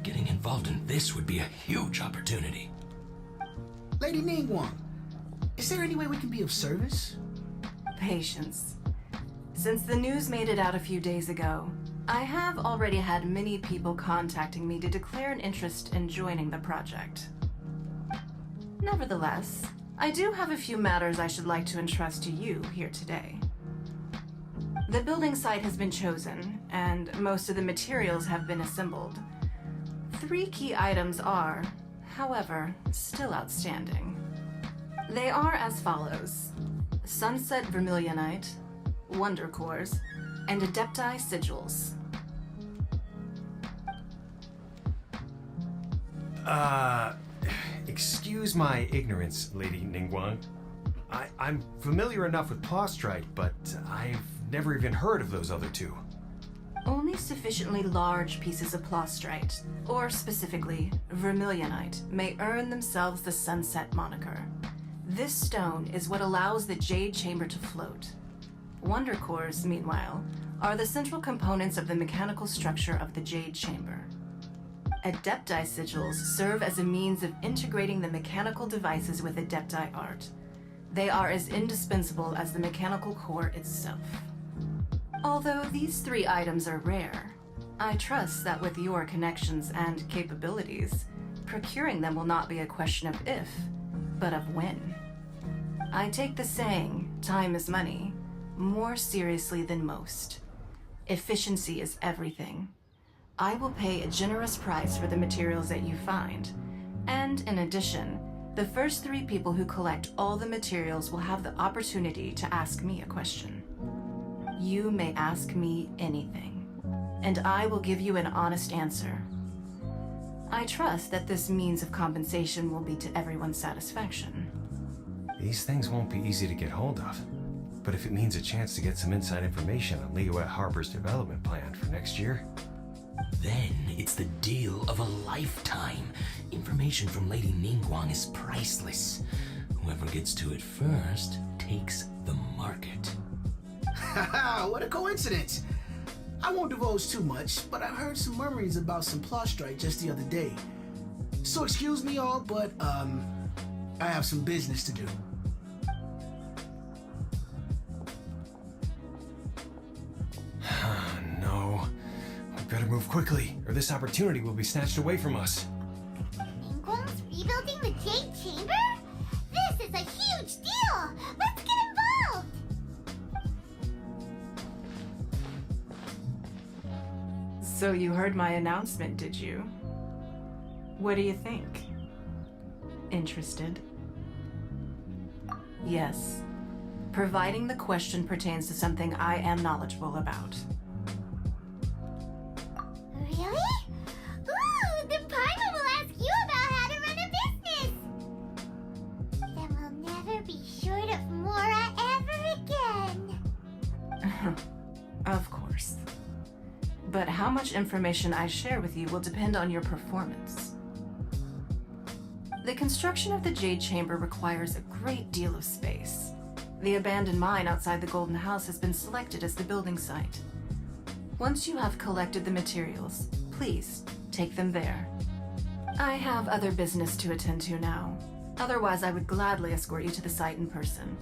Getting involved in this would be a huge opportunity. Lady Ningguang, is there any way we can be of service? Patience. Since the news made it out a few days ago, I have already had many people contacting me to declare an interest in joining the project. Nevertheless, I do have a few matters I should like to entrust to you here today. The building site has been chosen, and most of the materials have been assembled. 3 key items are, however, still outstanding. They are as follows: Sunset Vermilionite, Wonder Cores, and Adepti Sigils. Excuse my ignorance, Lady Ningguang. I'm familiar enough with Plaustrite, but I've never even heard of those other 2. Only sufficiently large pieces of Plaustrite, or specifically Vermilionite, may earn themselves the Sunset moniker. This stone is what allows the Jade Chamber to float. Wonder Cores, meanwhile, are the central components of the mechanical structure of the Jade Chamber. Adepti Sigils serve as a means of integrating the mechanical devices with Adepti art. They are as indispensable as the mechanical core itself. Although these 3 items are rare, I trust that with your connections and capabilities, procuring them will not be a question of if, but of when. I take the saying, time is money, more seriously than most. Efficiency is everything. I will pay a generous price for the materials that you find, and in addition, the first 3 people who collect all the materials will have the opportunity to ask me a question. You may ask me anything, and I will give you an honest answer. I trust that this means of compensation will be to everyone's satisfaction. These things won't be easy to get hold of, but if it means a chance to get some inside information on Liyue Harbor's development plan for next year, then it's the deal of a lifetime. Information from Lady Ningguang is priceless. Whoever gets to it first takes the market. Haha, what a coincidence! I won't divulge too much, but I heard some murmurings about some Plaustrite just the other day. So excuse me all, but I have some business to do. No. We better move quickly, or this opportunity will be snatched away from us. Ningguang's rebuilding the Jade Chamber? This is a huge deal! Let's get involved! So you heard my announcement, did you? What do you think? Interested? Yes. Providing the question pertains to something I am knowledgeable about. Really? Ooh, then Paimon will ask you about how to run a business! Then we'll never be short of Mora ever again! Of course. But how much information I share with you will depend on your performance. The construction of the Jade Chamber requires a great deal of space. The abandoned mine outside the Golden House has been selected as the building site. Once you have collected the materials, please take them there. I have other business to attend to now. Otherwise, I would gladly escort you to the site in person.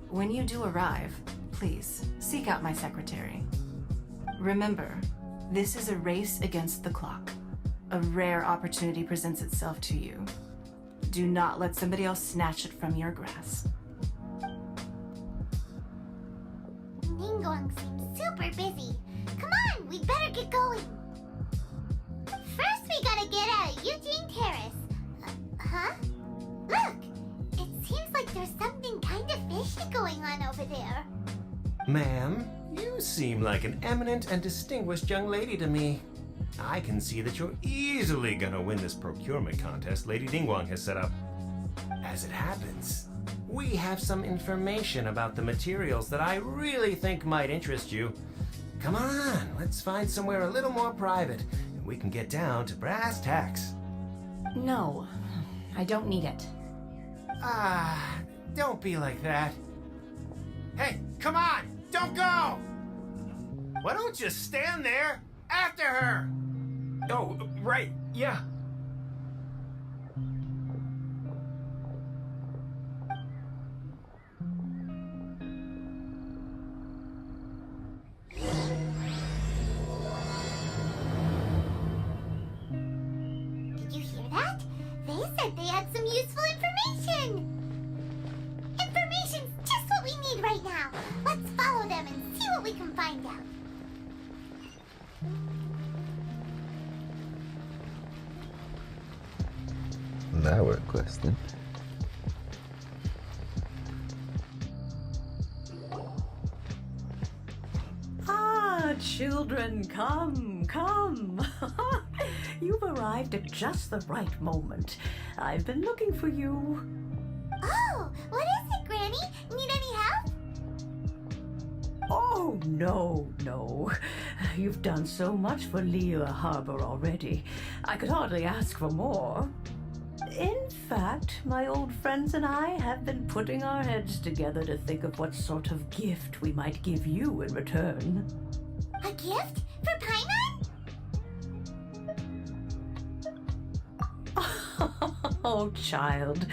When you do arrive, please seek out my secretary. Remember, this is a race against the clock. A rare opportunity presents itself to you. Do not let somebody else snatch it from your grasp. Ningguang seems super busy. Come on, we better get going. First, we gotta get out of Eugene Terrace. Huh? Look! It seems like there's something kind of fishy going on over there. Ma'am, you seem like an eminent and distinguished young lady to me. I can see that you're easily gonna win this procurement contest Lady Ningguang has set up. As it happens, we have some information about the materials that I really think might interest you. Come on, let's find somewhere a little more private, and we can get down to brass tacks. No, I don't need it. Ah, don't be like that. Hey, come on, don't go! Why don't you stand there after her? Oh, right, yeah. Did you hear that? They said they had some useful information. now. Let's follow them and see what we can find out. Now we're questing. Ah, children, come, come. You've arrived at just the right moment. I've been looking for you. Oh, what is it, Granny? Need any help? Oh, no, no. You've done so much for Liyue Harbor already. I could hardly ask for more. In fact, my old friends and I have been putting our heads together to think of what sort of gift we might give you in return. A gift? For Paimon? Oh, child,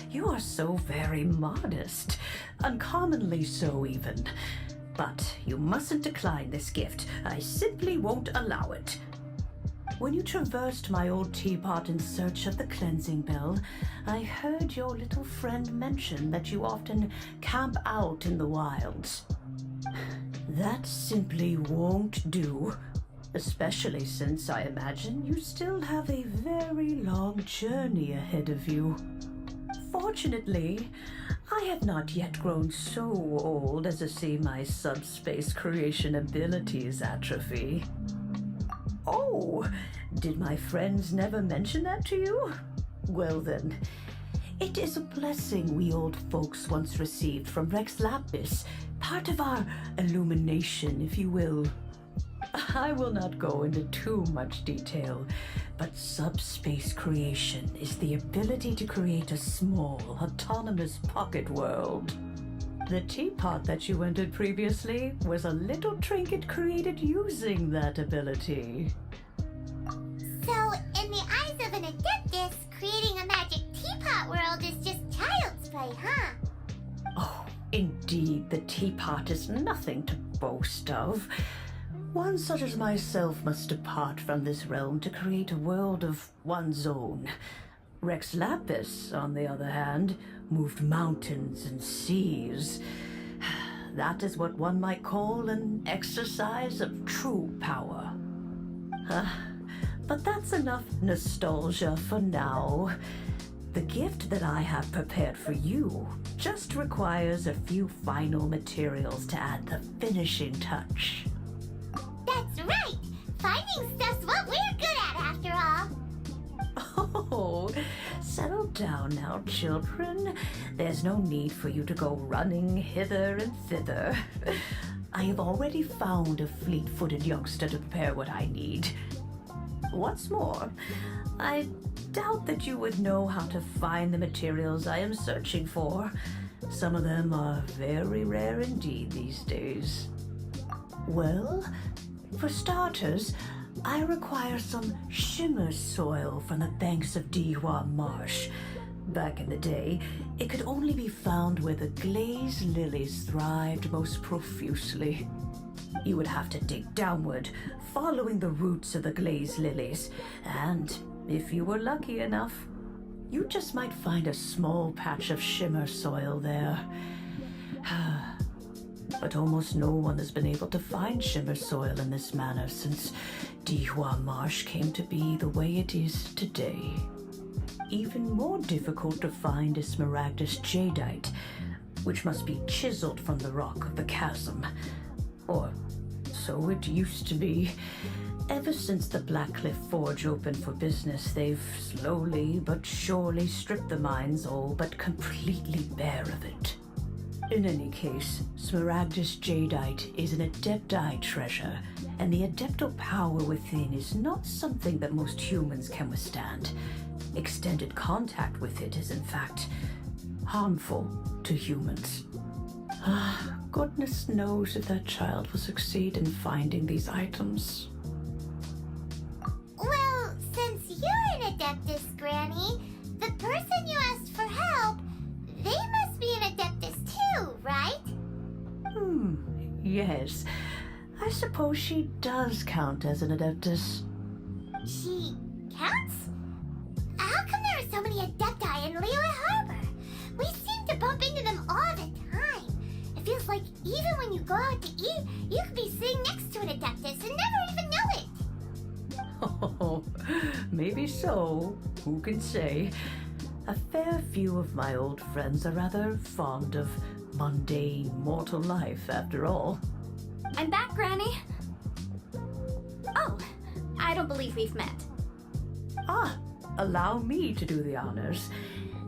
you are so very modest. Uncommonly so, even. But you mustn't decline this gift. I simply won't allow it. When you traversed my old teapot in search of the cleansing bell, I heard your little friend mention that you often camp out in the wilds. That simply won't do, especially since I imagine you still have a very long journey ahead of you. Fortunately, I have not yet grown so old as to see my subspace creation abilities atrophy. Oh, did my friends never mention that to you? Well then, it is a blessing we old folks once received from Rex Lapis, part of our illumination, if you will. I will not go into too much detail, but subspace creation is the ability to create a small, autonomous pocket world. The teapot that you entered previously was a little trinket created using that ability. So, in the eyes of an Adeptus, creating a magic teapot world is just child's play, huh? Oh, indeed, the teapot is nothing to boast of. One such as myself must depart from this realm to create a world of one's own. Rex Lapis, on the other hand, moved mountains and seas. That is what one might call an exercise of true power. But that's enough nostalgia for now. The gift that I have prepared for you just requires a few final materials to add the finishing touch. That's right! Finding stuff's what we're good at, after all. Oh, settle down now, children. There's no need for you to go running hither and thither. I have already found a fleet-footed youngster to prepare what I need. What's more, I doubt that you would know how to find the materials I am searching for. Some of them are very rare indeed these days. Well, for starters, I require some shimmer soil from the banks of Dihua Marsh. Back in the day, it could only be found where the glaze lilies thrived most profusely. You would have to dig downward, following the roots of the glaze lilies, and if you were lucky enough, you just might find a small patch of shimmer soil there. But almost no one has been able to find shimmer soil in this manner since Dihua Marsh came to be the way it is today. Even more difficult to find is smaragdus jadeite, which must be chiseled from the rock of the chasm. Or so it used to be. Ever since the Blackcliff Forge opened for business, they've slowly but surely stripped the mines all but completely bare of it. In any case, smaragdus jadeite is an adepti treasure, and the adeptal power within is not something that most humans can withstand. Extended contact with it is, in fact, harmful to humans. Goodness knows if that child will succeed in finding these items. Well, since you're an Adeptus, Granny, the person you asked for help, they must be an Adeptus too, right? Yes. I suppose she does count as an Adeptus. She counts? How come there are so many Adepti in Liyue Harbor? We seem to bump into them all the time. It feels like Like, even when you go out to eat, you could be sitting next to an Adeptus and never even know it. Oh, maybe so. Who can say? A fair few of my old friends are rather fond of mundane mortal life, after all. I'm back, Granny. Oh, I don't believe we've met. Ah, allow me to do the honors.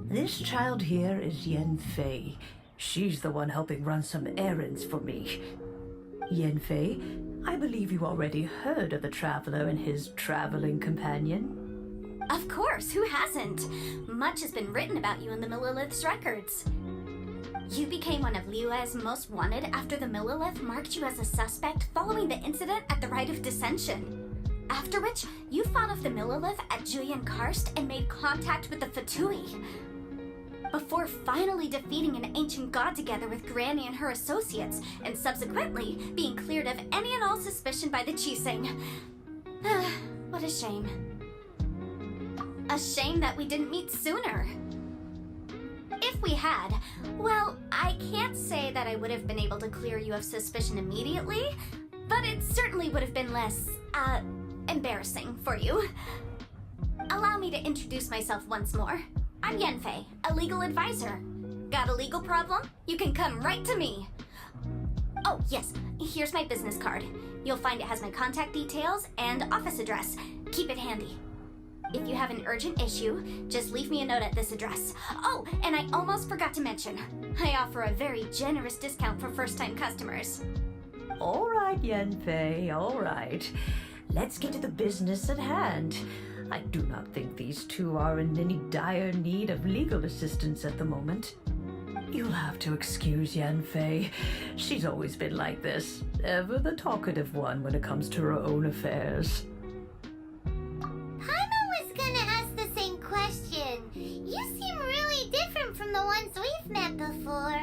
This child here is Yen Fei. She's the one helping run some errands for me. Yen Fei, I believe you already heard of the Traveler and his traveling companion. Of course, who hasn't? Much has been written about you in the Millilith's records. You became one of Liyue's most wanted after the Millilith marked you as a suspect following the incident at the Rite of Dissension. After which, you fought off the Millilith at Julian Karst and made contact with the Fatui. Before finally defeating an ancient god together with Granny and her associates, and subsequently being cleared of any and all suspicion by the Qixing. What a shame. A shame that we didn't meet sooner. If we had, well, I can't say that I would have been able to clear you of suspicion immediately, but it certainly would have been less, embarrassing for you. Allow me to introduce myself once more. I'm Yen Fei, a legal advisor. Got a legal problem? You can come right to me. Oh, yes, here's my business card. You'll find it has my contact details and office address. Keep it handy. If you have an urgent issue, just leave me a note at this address. Oh, and I almost forgot to mention, I offer a very generous discount for first-time customers. All right, Yen Fei, all right. Let's get to the business at hand. I do not think these two are in any dire need of legal assistance at the moment. You'll have to excuse Yen Fei. She's always been like this, ever the talkative one when it comes to her own affairs. Paimon was gonna ask the same question. You seem really different from the ones we've met before.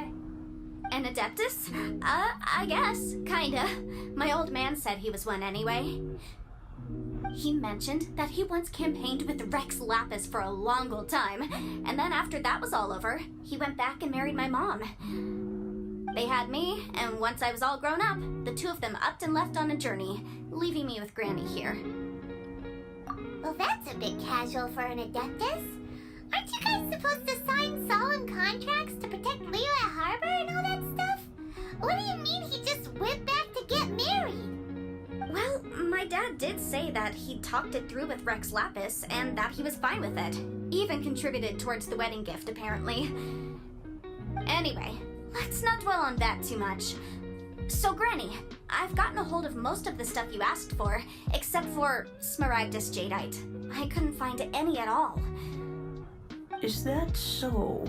An Adeptus? I guess, kinda. My old man said he was one anyway. He mentioned that he once campaigned with Rex Lapis for a long old time, and then after that was all over, he went back and married my mom. They had me, and once I was all grown up, the two of them upped and left on a journey, leaving me with Granny here. Well, that's a bit casual for an Adeptus. Aren't you guys supposed to sign solemn contracts to protect Liyue Harbor and all that stuff? What do you mean he just went back to get married? Well, my dad did say that he talked it through with Rex Lapis and that he was fine with it. Even contributed towards the wedding gift, apparently. Anyway, let's not dwell on that too much. So, Granny, I've gotten a hold of most of the stuff you asked for, except for Smaragdus Jadeite. I couldn't find any at all. Is that so?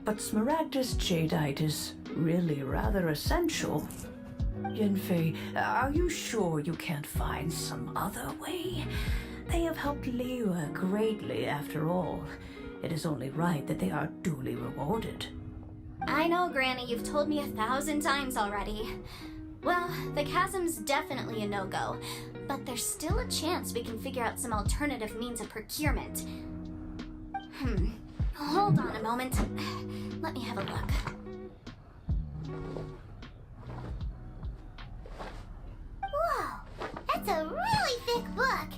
But Smaragdus Jadeite is really rather essential. Yen Fei, are you sure you can't find some other way? They have helped Liyue greatly, after all. It is only right that they are duly rewarded. I know, Granny, you've told me 1,000 times already. Well, the chasm's definitely a no-go, but there's still a chance we can figure out some alternative means of procurement. Hold on a moment. Let me have a look. Whoa, that's a really thick book.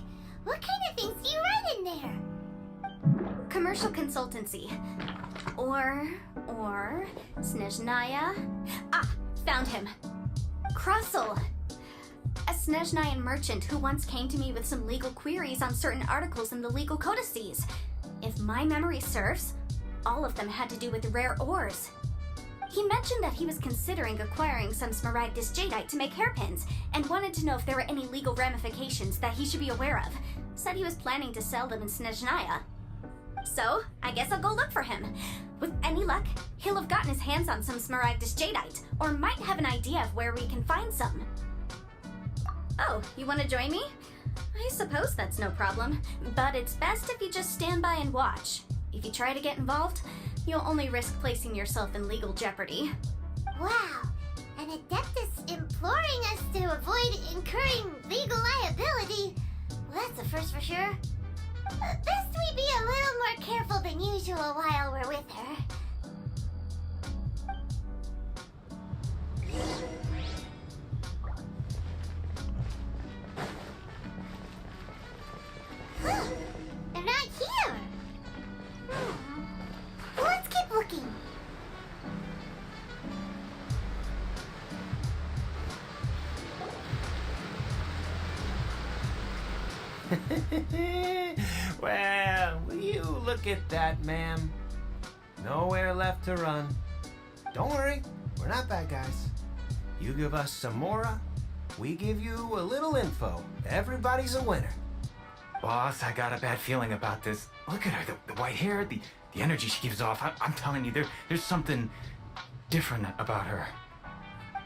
What kind of things do you write in there? Commercial consultancy. Or Snezhnaya. Ah, found him. Krusel. A Snezhnayan merchant who once came to me with some legal queries on certain articles in the legal codices. If my memory serves, all of them had to do with rare ores. He mentioned that he was considering acquiring some Smaragdus Jadeite to make hairpins, and wanted to know if there were any legal ramifications that he should be aware of. Said he was planning to sell them in Snezhnaya. So, I guess I'll go look for him. With any luck, he'll have gotten his hands on some Smaragdus Jadeite, or might have an idea of where we can find some. Oh, you want to join me? I suppose that's no problem, but it's best if you just stand by and watch. If you try to get involved, you'll only risk placing yourself in legal jeopardy. Wow, an Adeptus imploring us to avoid incurring legal liability. Well, that's a first for sure. Best we be a little more careful than usual while we're with her. Well, will you look at that, ma'am? Nowhere left to run. Don't worry, we're not bad guys. You give us some mora, we give you a little info. Everybody's a winner. Boss, I got a bad feeling about this. Look at her, the white hair, the energy she gives off. I'm telling you, there's something different about her.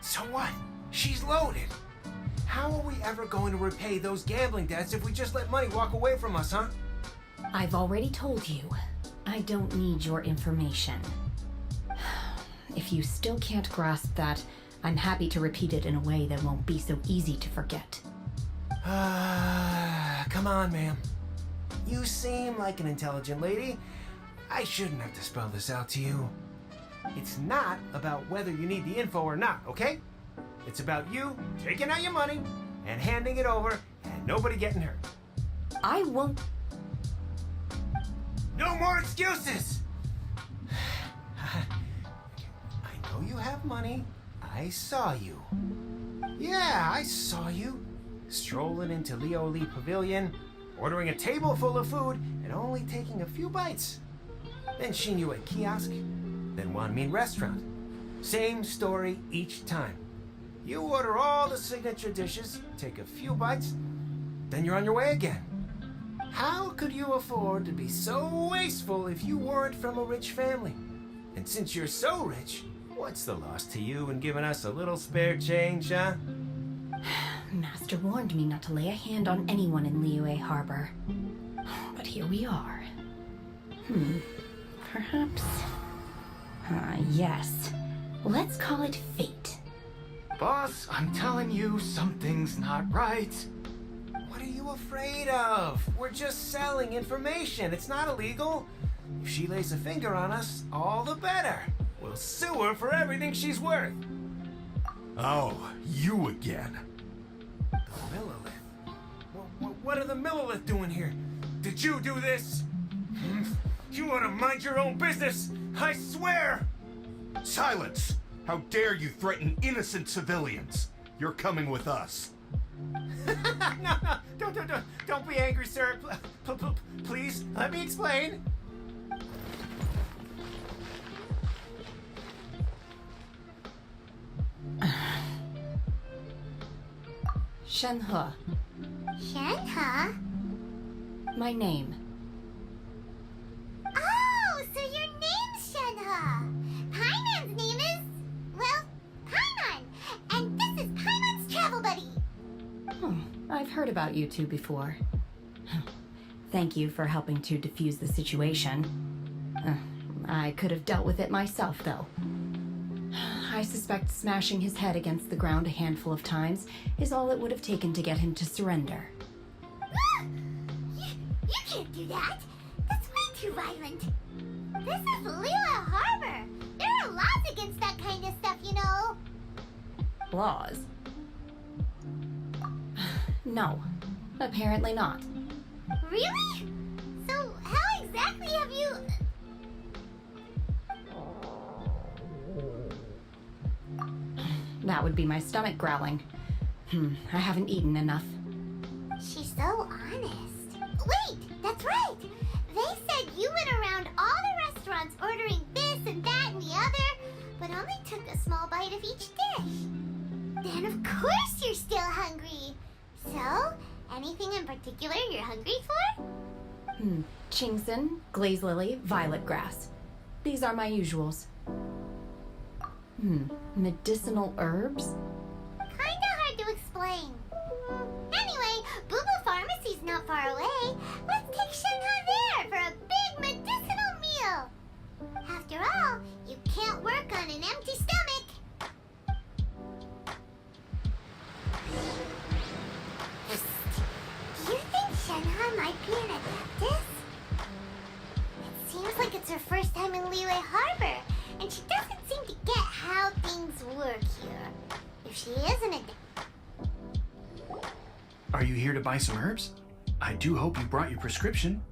So what? She's loaded. How are we ever going to repay those gambling debts if we just let money walk away from us, huh? I've already told you, I don't need your information. If you still can't grasp that, I'm happy to repeat it in a way that won't be so easy to forget. Come on, ma'am. You seem like an intelligent lady. I shouldn't have to spell this out to you. It's not about whether you need the info or not, okay? It's about you taking out your money and handing it over and nobody getting hurt. I won't. No more excuses! I know you have money. I saw you. Yeah, I saw you. Strolling into Leo Lee Pavilion, ordering a table full of food, and only taking a few bites. Then seen you at kiosk, then Wan Min restaurant. Same story each time. You order all the signature dishes, take a few bites, then you're on your way again. How could you afford to be so wasteful if you weren't from a rich family? And since you're so rich, what's the loss to you in giving us a little spare change, huh? Master warned me not to lay a hand on anyone in Liyue Harbor. But here we are. Perhaps... yes. Let's call it fate. Boss, I'm telling you, something's not right. What are you afraid of? We're just selling information. It's not illegal. If she lays a finger on us, all the better. We'll sue her for everything she's worth. Oh, you again. The Millilith? What are the Millilith doing here? Did you do this? You ought to mind your own business, I swear! Silence! How dare you threaten innocent civilians? You're coming with us. No, don't be angry, sir. Please, let me explain. Shenhe. Shenhe? My name. Oh, so your name's Shenhe. Paimon's name is, well, Paimon. And this is Paimon's travel buddy. I've heard about you two before. Thank you for helping to defuse the situation. I could have dealt with it myself, though. I suspect smashing his head against the ground a handful of times is all it would have taken to get him to surrender. You can't do that. That's way too violent. This is Liyue Harbor. There are laws against that kind of stuff, you know. Laws? No, apparently not. Really? So how exactly have you... That would be my stomach growling. I haven't eaten enough. She's so honest. Wait, that's right. They said you went around all the restaurants ordering this and that and the other, but only took a small bite of each dish. Then of course you're still hungry. So, anything in particular you're hungry for? Chingson, glaze lily, violet grass. These are my usuals. Medicinal herbs? Kinda hard to explain. Anyway, Boo Boo Pharmacy's not far away. Let's take Shenhe there for a big medicinal meal. After all, you can't work on an empty stomach. Do you think Shenhe might be an adeptus? It seems like it's her first time in Liyue Harbor, and she doesn't seem to get how things work here. If she is an adeptus... Are you here to buy some herbs? I do hope you brought your prescription.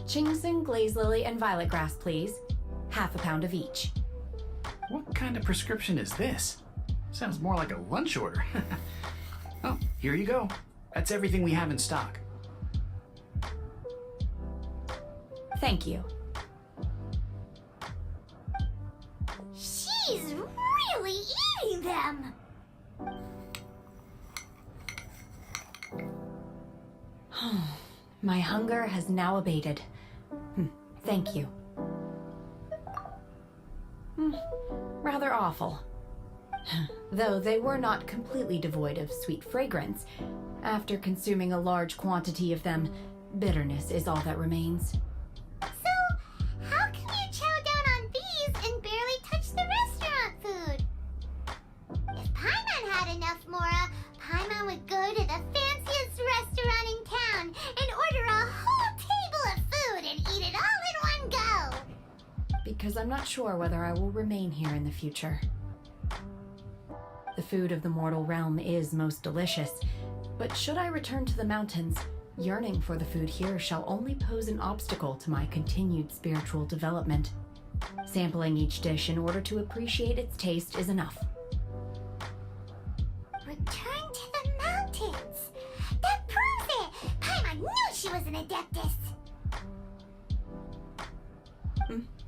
Chingson, glaze lily, and violet grass, please. Half a pound of each. What kind of prescription is this? Sounds more like a lunch order. Oh, here you go. That's everything we have in stock. Thank you. She's really eating them! My hunger has now abated. Thank you. Rather awful. Though they were not completely devoid of sweet fragrance. After consuming a large quantity of them, bitterness is all that remains. So, how can you chow down on these and barely touch the restaurant food? If Paimon had enough Mora, Paimon would go to the fanciest restaurant in town and order a whole table of food and eat it all in one go! Because I'm not sure whether I will remain here in the future. The food of the mortal realm is most delicious, but should I return to the mountains, yearning for the food here shall only pose an obstacle to my continued spiritual development. Sampling each dish in order to appreciate its taste is enough. Return to the mountains! That proves it! Paimon knew she was an Adeptus!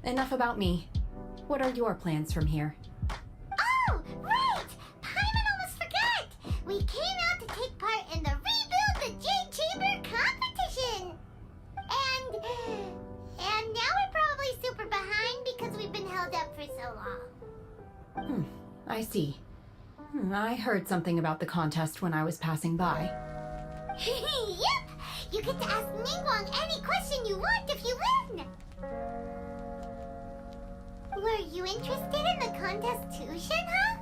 Enough about me. What are your plans from here? Oh, right! Paimon almost forgot! We came out to take part in the Rebuild the Jade Chamber competition! And now we're probably super behind because we've been held up for so long. I see. I heard something about the contest when I was passing by. Yep! You get to ask Ningguang any question you want if you win! Were you interested in the contest too, Shinha?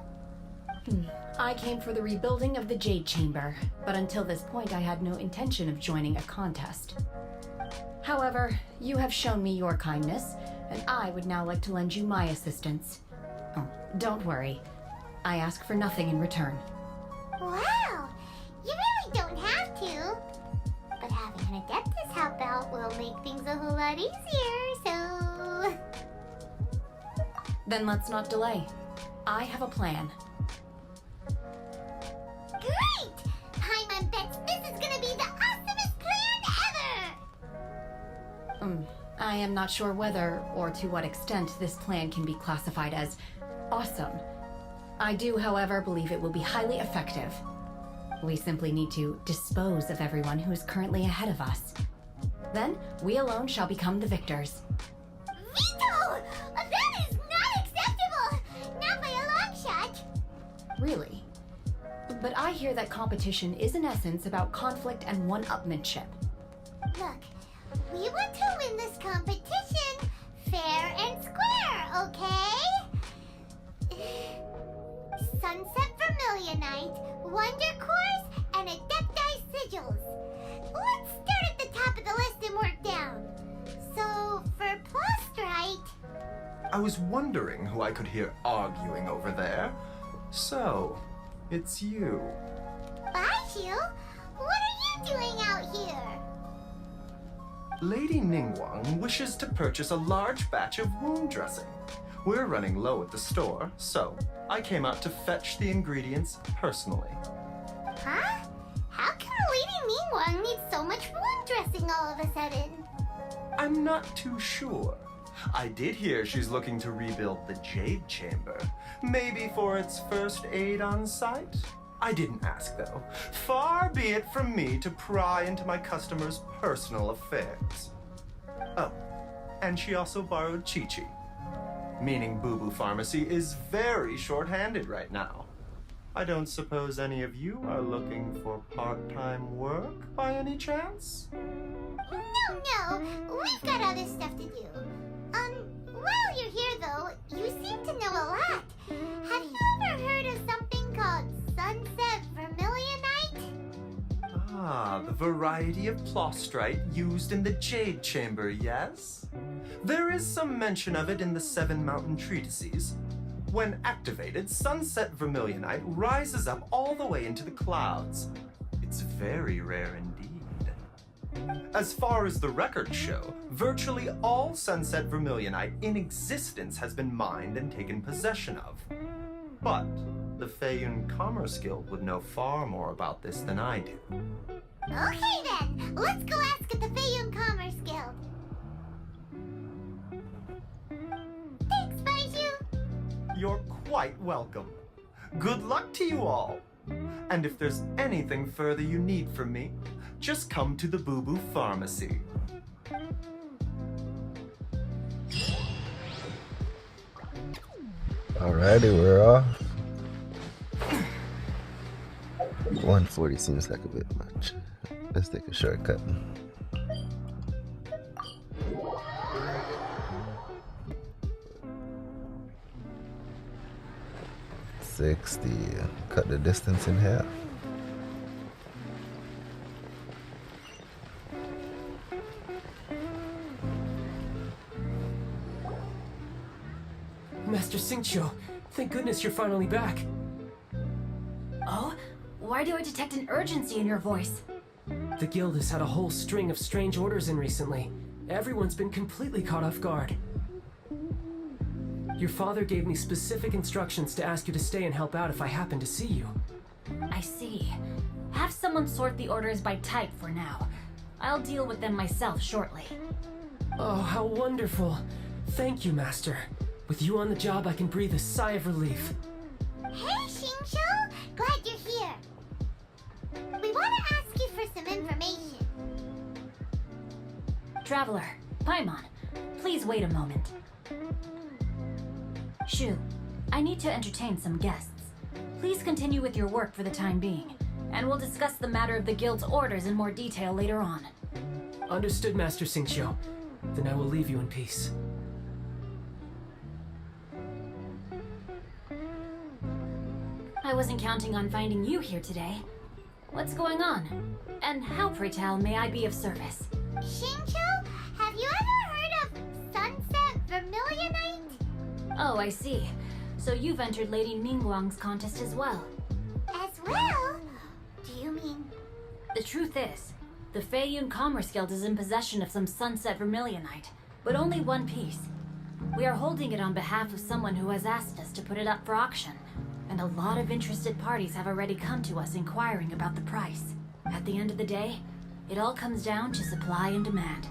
I came for the rebuilding of the Jade Chamber, but until this point I had no intention of joining a contest. However, you have shown me your kindness, and I would now like to lend you my assistance. Oh, don't worry. I ask for nothing in return. Wow! You really don't have to. But having an Adeptus help out will make things a whole lot easier, so... Then let's not delay. I have a plan. Great! Paimon bets this is gonna be the awesomest plan ever! I am not sure whether or to what extent this plan can be classified as awesome. I do, however, believe it will be highly effective. We simply need to dispose of everyone who is currently ahead of us. Then, we alone shall become the victors. Veto! That is not acceptable! Not by a long shot! Really? But I hear that competition is in essence about conflict and one-upmanship. Look, we want to win this competition fair and square, okay? Sunset Vermilionite, Wonder Cores, and Adepti Sigils. Let's start at the top of the list and work down. So, for Plastrite... I was wondering who I could hear arguing over there. So, it's you. Baishu, what are you doing out here? Lady Ningguang wishes to purchase a large batch of wound dressing. We're running low at the store, so I came out to fetch the ingredients personally. Huh? How can Lady Ningguang need so much wound dressing all of a sudden? I'm not too sure. I did hear she's looking to rebuild the Jade Chamber. Maybe for its first aid on site? I didn't ask, though. Far be it from me to pry into my customers' personal affairs. Oh, and she also borrowed Chi-Chi. Meaning Boo Boo Pharmacy is very short-handed right now. I don't suppose any of you are looking for part-time work by any chance? No, we've got other stuff to do. While you're here though, you seem to know a lot. Have you ever heard of something called Sunset Vermilionite? Ah, the variety of Plastrite used in the Jade Chamber, yes? There is some mention of it in the Seven Mountain Treatises. When activated, Sunset Vermilionite rises up all the way into the clouds. It's very rare indeed. As far as the records show, virtually all Sunset Vermilionite in existence has been mined and taken possession of. But the Feiyun Commerce Guild would know far more about this than I do. Okay then, let's go ask at the Feiyun Commerce Guild. Thanks, Baiju. You're quite welcome. Good luck to you all. And if there's anything further you need from me, just come to the Boo Boo Pharmacy. Alrighty, we're off. 140 seems like a bit much. Let's take a shortcut. $60. Cut the distance in half. Master Xingqiu, thank goodness you're finally back. Oh? Why do I detect an urgency in your voice? The guild has had a whole string of strange orders in recently. Everyone's been completely caught off guard. Your father gave me specific instructions to ask you to stay and help out if I happen to see you. I see. Have someone sort the orders by type for now. I'll deal with them myself shortly. Oh, how wonderful. Thank you, Master. With you on the job, I can breathe a sigh of relief. Hey, Xingqiu! Glad you're here. We want to ask you for some information. Traveler, Paimon, please wait a moment. Shu, I need to entertain some guests. Please continue with your work for the time being, and we'll discuss the matter of the guild's orders in more detail later on. Understood, Master Xingqiu. Then I will leave you in peace. I wasn't counting on finding you here today. What's going on? And how, pray tell, may I be of service? Xingqiu, have you ever heard of Sunset Vermilionite? Oh, I see. So you've entered Lady Ningguang's contest as well. As well? Do you mean... The truth is, the Feiyun Commerce Guild is in possession of some Sunset Vermilionite, but only one piece. We are holding it on behalf of someone who has asked us to put it up for auction, and a lot of interested parties have already come to us inquiring about the price. At the end of the day, it all comes down to supply and demand.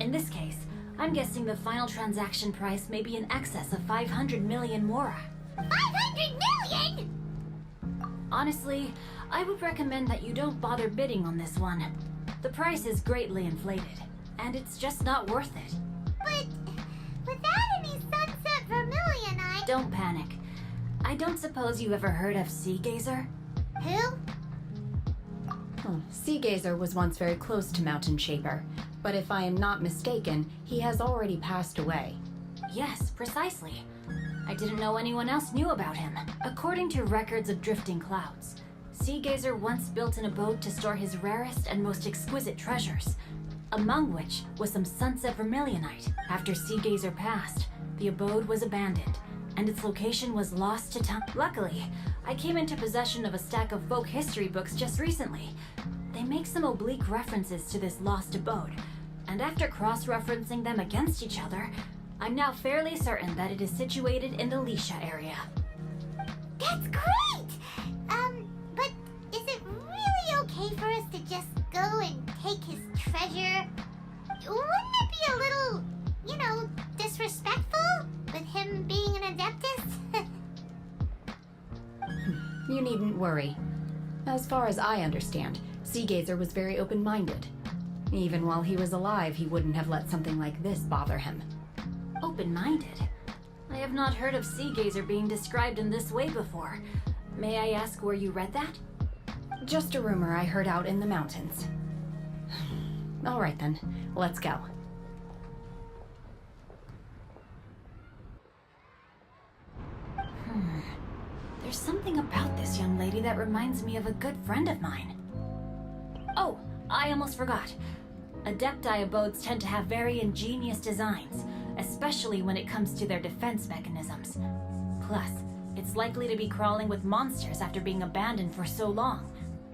In this case, I'm guessing the final transaction price may be in excess of 500 million mora. 500 million?! Honestly, I would recommend that you don't bother bidding on this one. The price is greatly inflated, and it's just not worth it. But without any Sunset Vermilionite... Don't panic. I don't suppose you ever heard of Sea Gazer? Who? Sea Gazer was once very close to Mountain Shaper, but if I am not mistaken, he has already passed away. Yes, precisely. I didn't know anyone else knew about him. According to records of drifting clouds, Sea Gazer once built an abode to store his rarest and most exquisite treasures, among which was some Sunset Vermilionite. After Sea Gazer passed, the abode was abandoned, and its location was lost to time. Luckily, I came into possession of a stack of folk history books just recently. They make some oblique references to this lost abode, and after cross-referencing them against each other, I'm now fairly certain that it is situated in the Lisha area. That's great! But is it really okay for us to just go and take his treasure? Wouldn't it be a little, disrespectful? With him being an Adeptus? You needn't worry. As far as I understand, Sea Gazer was very open-minded. Even while he was alive, he wouldn't have let something like this bother him. Open-minded? I have not heard of Sea Gazer being described in this way before. May I ask where you read that? Just a rumor I heard out in the mountains. All right then, let's go. There's something about this young lady that reminds me of a good friend of mine. Oh, I almost forgot. Adepti abodes tend to have very ingenious designs, especially when it comes to their defense mechanisms. Plus, it's likely to be crawling with monsters after being abandoned for so long.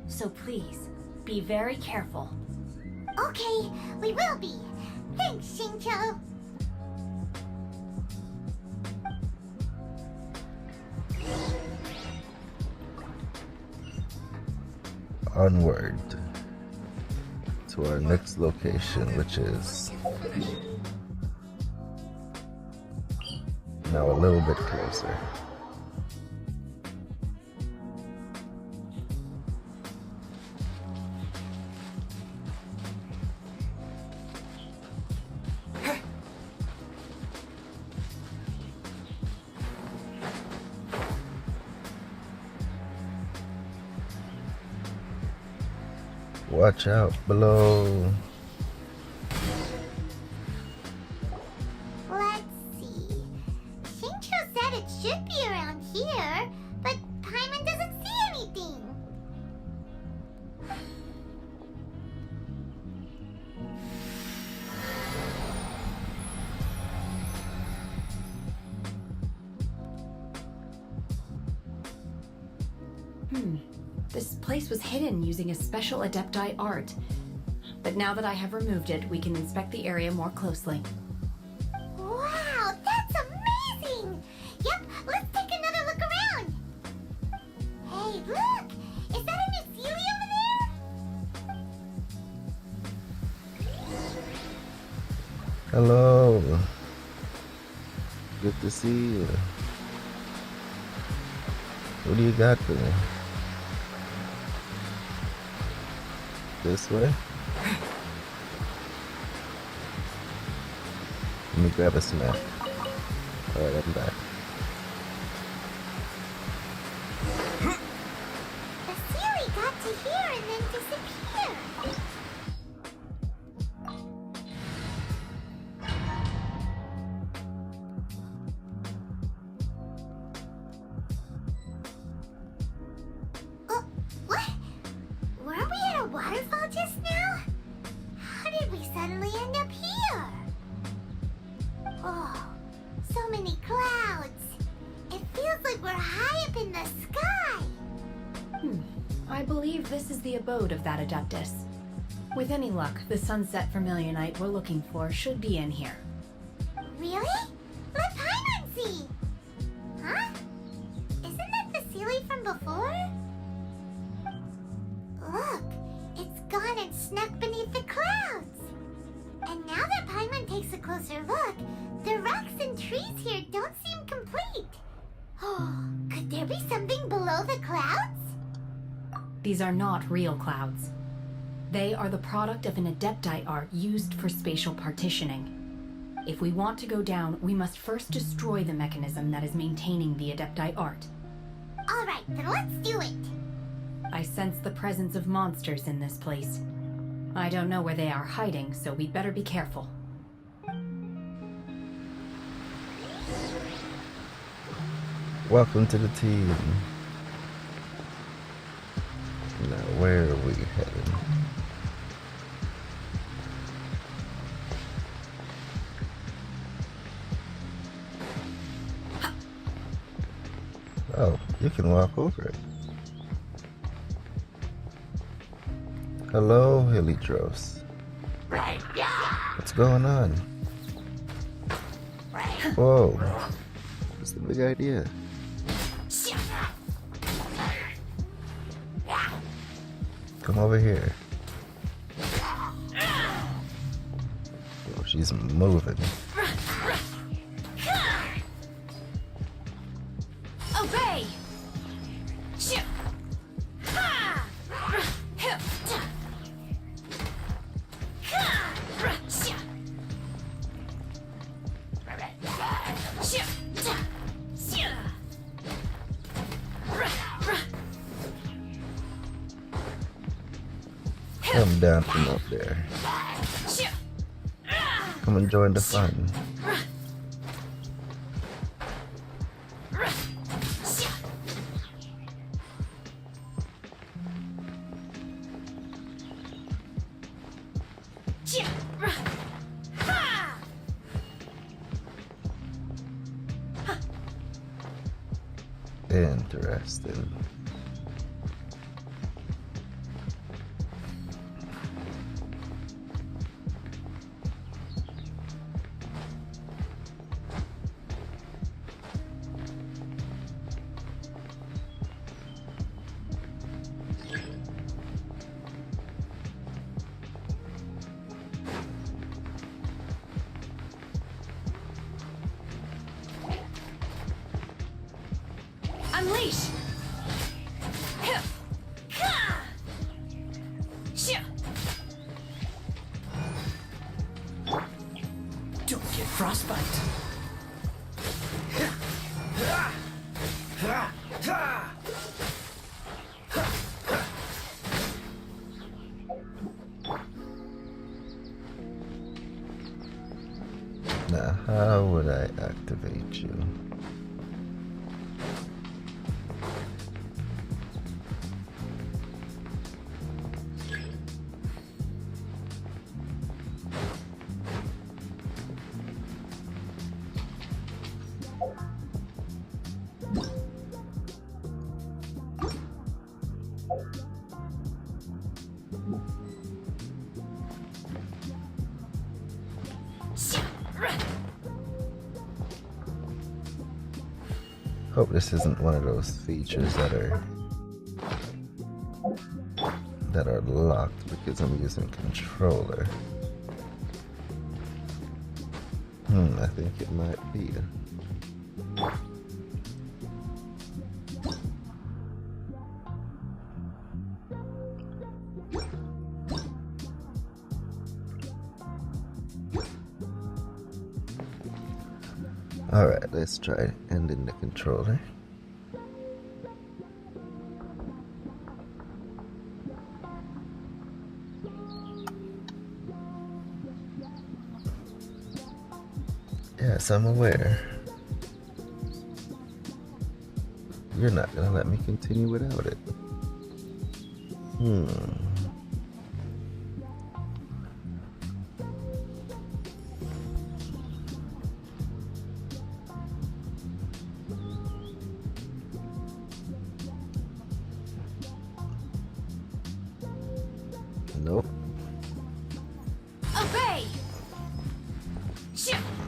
So please, be very careful. Okay, we will be. Thanks, Xingqiu. onward to our next location, which is now a little bit closer. Watch out below. Let's see. Shincho said it should be around here, but Paimon doesn't see anything. This place was hidden using a special Adepti art. But now that I have removed it, we can inspect the area more closely. Wow, that's amazing! Yep, let's take another look around. Hey, look! Is that a new Sealy over there? Hello. Good to see you. What do you got for me? This way? Let me grab a snack. Alright, I'm back. The Sealy got to here and then disappeared. What? Weren't we at a waterfall just now? How did we suddenly end up here? Oh, so many clouds. It feels like we're high up in the sky. I believe this is the abode of that Adeptus. With any luck, the sunset vermilionite we're looking for should be in here. Really? Let Paimon see. Huh? Isn't that the Sealy from before? Look, it's gone and snuck beneath the clouds. And now that Paimon takes a closer look, the rocks and trees here don't seem complete. Oh, could there be something below the clouds? These are not real clouds. They are the product of an Adepti art used for spatial partitioning. If we want to go down, we must first destroy the mechanism that is maintaining the Adepti art. All right, then let's do it. I sense the presence of monsters in this place. I don't know where they are hiding, so we'd better be careful. Welcome to the team. Now, where are we heading? Oh, you can walk over it. Hello, Heliotros. What's going on? Whoa. What's the big idea? Come over here. Oh, she's moving. Obey! Come down from up there. Come and join the fun. Interesting. Unleash! Don't get frostbite. Now, how would I activate you? Hope this isn't one of those features that are locked because I'm using controller. I think it might be. Alright, let's try ending the controller. Yes, I'm aware. You're not gonna let me continue without it. Nope. Obey!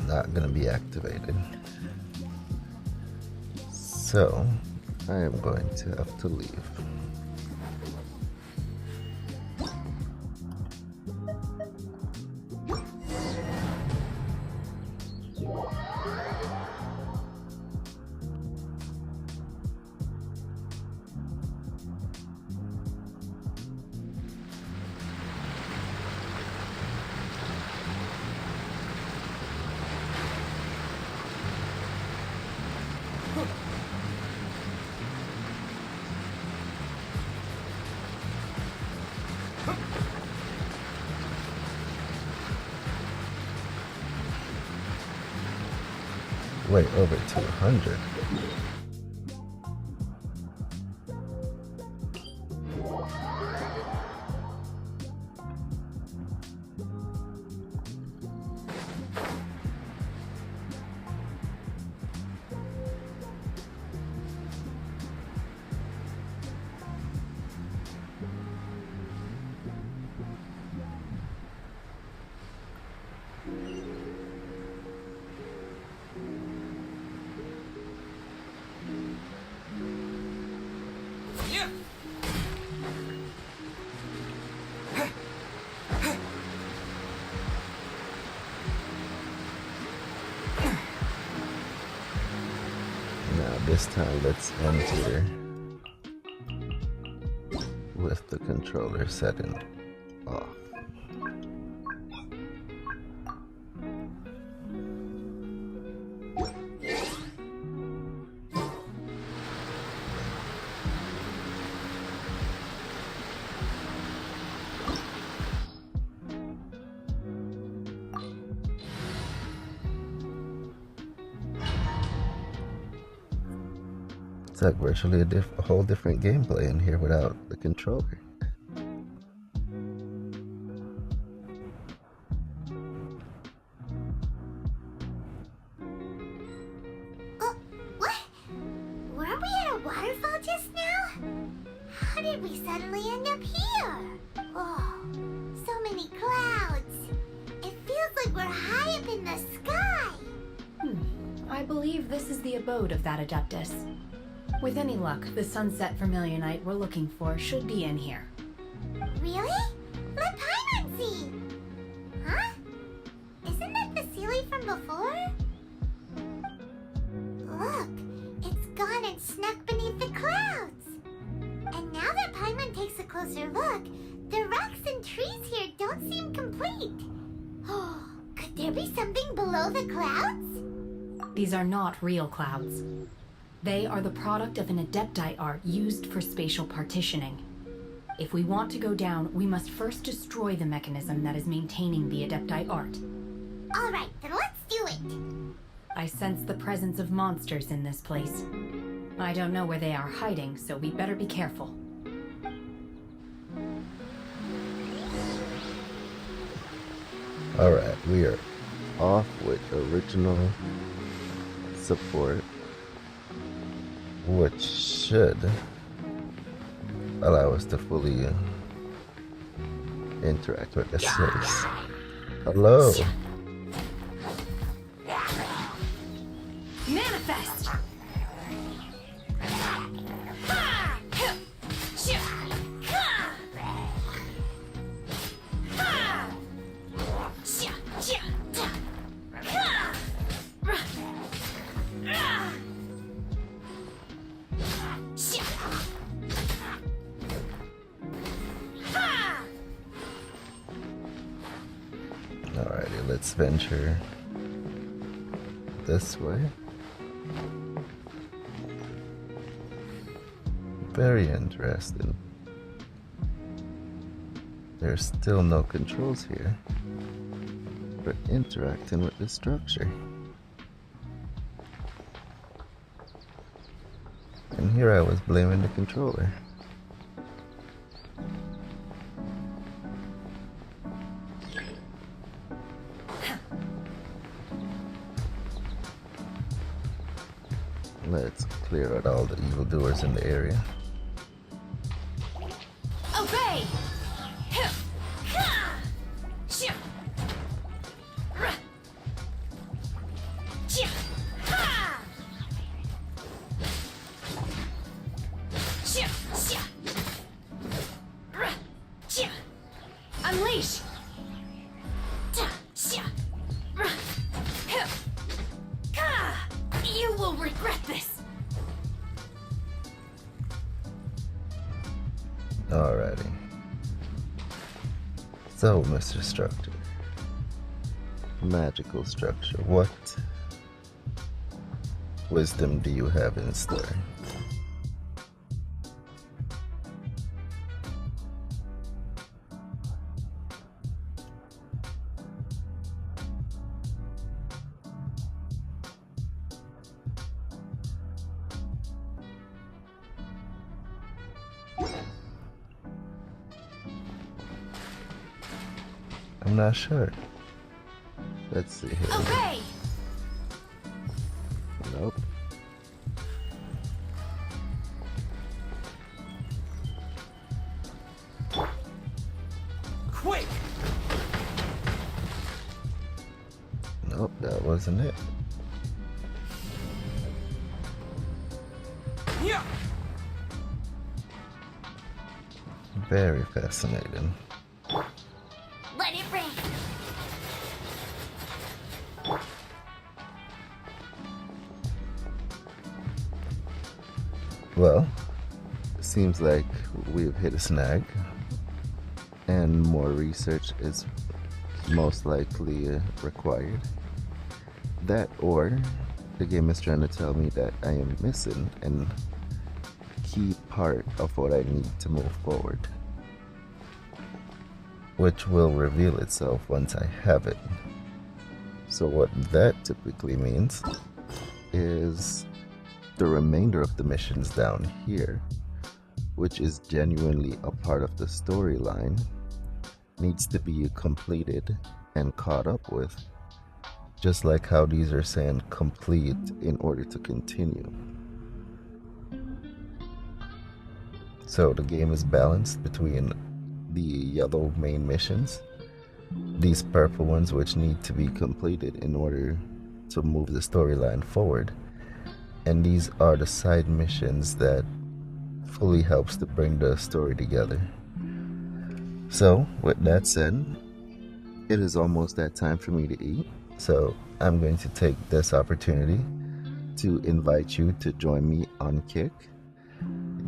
Not gonna be activated. So, I am going to have to leave. Wait, over 200. This time, let's enter with the controller setting off. It's like virtually a whole different gameplay in here without the controller. What? Weren't we at a waterfall just now? How did we suddenly end up here? Oh, so many clouds. It feels like we're high up in the sky. I believe this is the abode of that Adeptus. With any luck, the sunset vermilionite we're looking for should be in here. Really? Let Paimon see! Huh? Isn't that the Sealy from before? Look, it's gone and snuck beneath the clouds. And now that Paimon takes a closer look, the rocks and trees here don't seem complete. Oh, could there be something below the clouds? These are not real clouds. They are the product of an Adepti art used for spatial partitioning. If we want to go down, we must first destroy the mechanism that is maintaining the Adepti art. All right, then let's do it. I sense the presence of monsters in this place. I don't know where they are hiding, so we better be careful. Alright, we are off with original support, which should allow us to fully interact with the space. Hello! Manifest! Alrighty, let's venture this way. Very interesting. There's still no controls here for interacting with the structure. And here I was blaming the controller. Let's clear out all the evildoers in the area. Obey! Unleash! You will regret this! Alrighty. So, Mr. Structure. Magical structure. What wisdom do you have in store? I'm not sure. Let's see here. Obey! Nope. Quick! Nope, that wasn't it. Yeah. Very fascinating. Let it rain! Well, it seems like we've hit a snag, and more research is most likely required. That, or the game is trying to tell me that I am missing a key part of what I need to move forward, which will reveal itself once I have it. So what that typically means is the remainder of the missions down here, which is genuinely a part of the storyline, needs to be completed and caught up with, just like how these are saying complete in order to continue. So the game is balanced between the yellow main missions, these purple ones which need to be completed in order to move the storyline forward, and these are the side missions that fully helps to bring the story together. So with that said, it is almost that time for me to eat, so I'm going to take this opportunity to invite you to join me on Kick.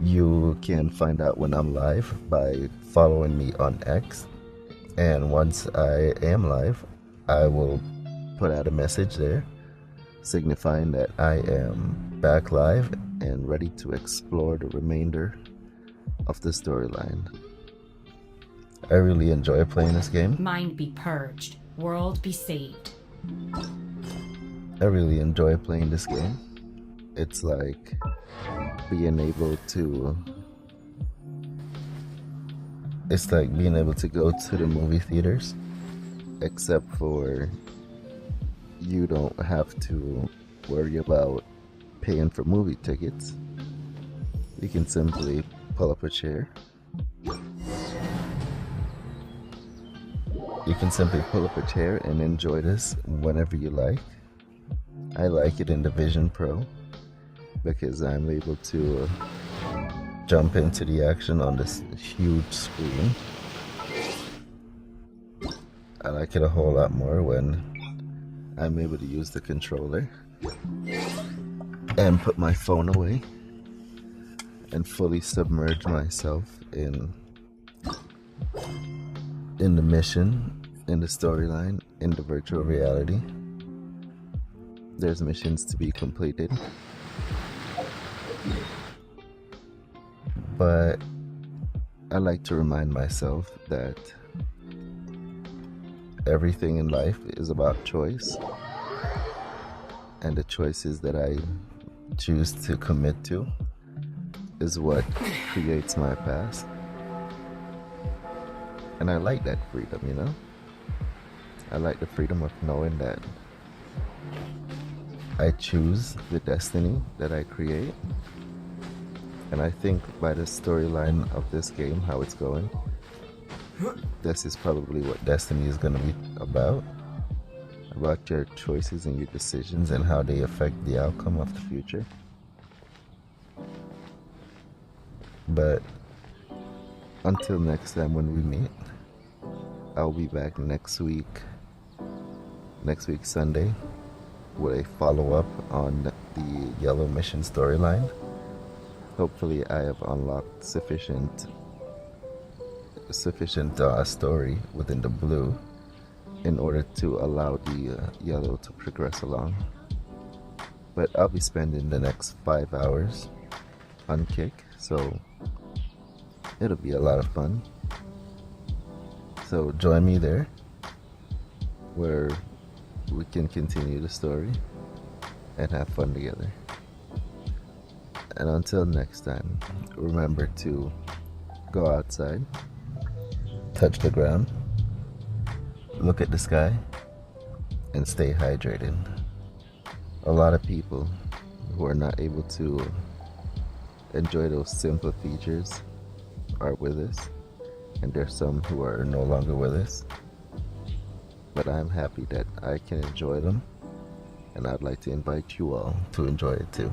You can find out when I'm live by following me on X. And once I am live, I will put out a message there signifying that I am back live and ready to explore the remainder of the storyline. I really enjoy playing this game. Mind be purged, world be saved. I really enjoy playing this game. It's like being able to go to the movie theaters, except for you don't have to worry about paying for movie tickets. You can simply pull up a chair. You can simply pull up a chair and enjoy this whenever you like. I like it in the Vision Pro because I'm able to jump into the action on this huge screen. I like it a whole lot more when I'm able to use the controller and put my phone away and fully submerge myself in the mission, in the storyline, in the virtual reality. There's missions to be completed, but I like to remind myself that everything in life is about choice, and the choices that I choose to commit to is what creates my past. And I like that freedom, you know? I like the freedom of knowing that I choose the destiny that I create. And I think by the storyline of this game, how it's going, this is probably what Destiny is going to be about your choices and your decisions and how they affect the outcome of the future. But until next time when we meet, I'll be back next week Sunday, with a follow-up on the Yellow Mission storyline. Hopefully I have unlocked sufficient story within the blue in order to allow the yellow to progress along. But I'll be spending the next 5 hours on Kick, so it'll be a lot of fun. So join me there, where we can continue the story and have fun together. And until next time, remember to go outside, touch the ground, look at the sky, and stay hydrated. A lot of people who are not able to enjoy those simple features are with us, and there's some who are no longer with us. But I'm happy that I can enjoy them, and I'd like to invite you all to enjoy it too.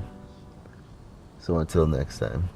So until next time.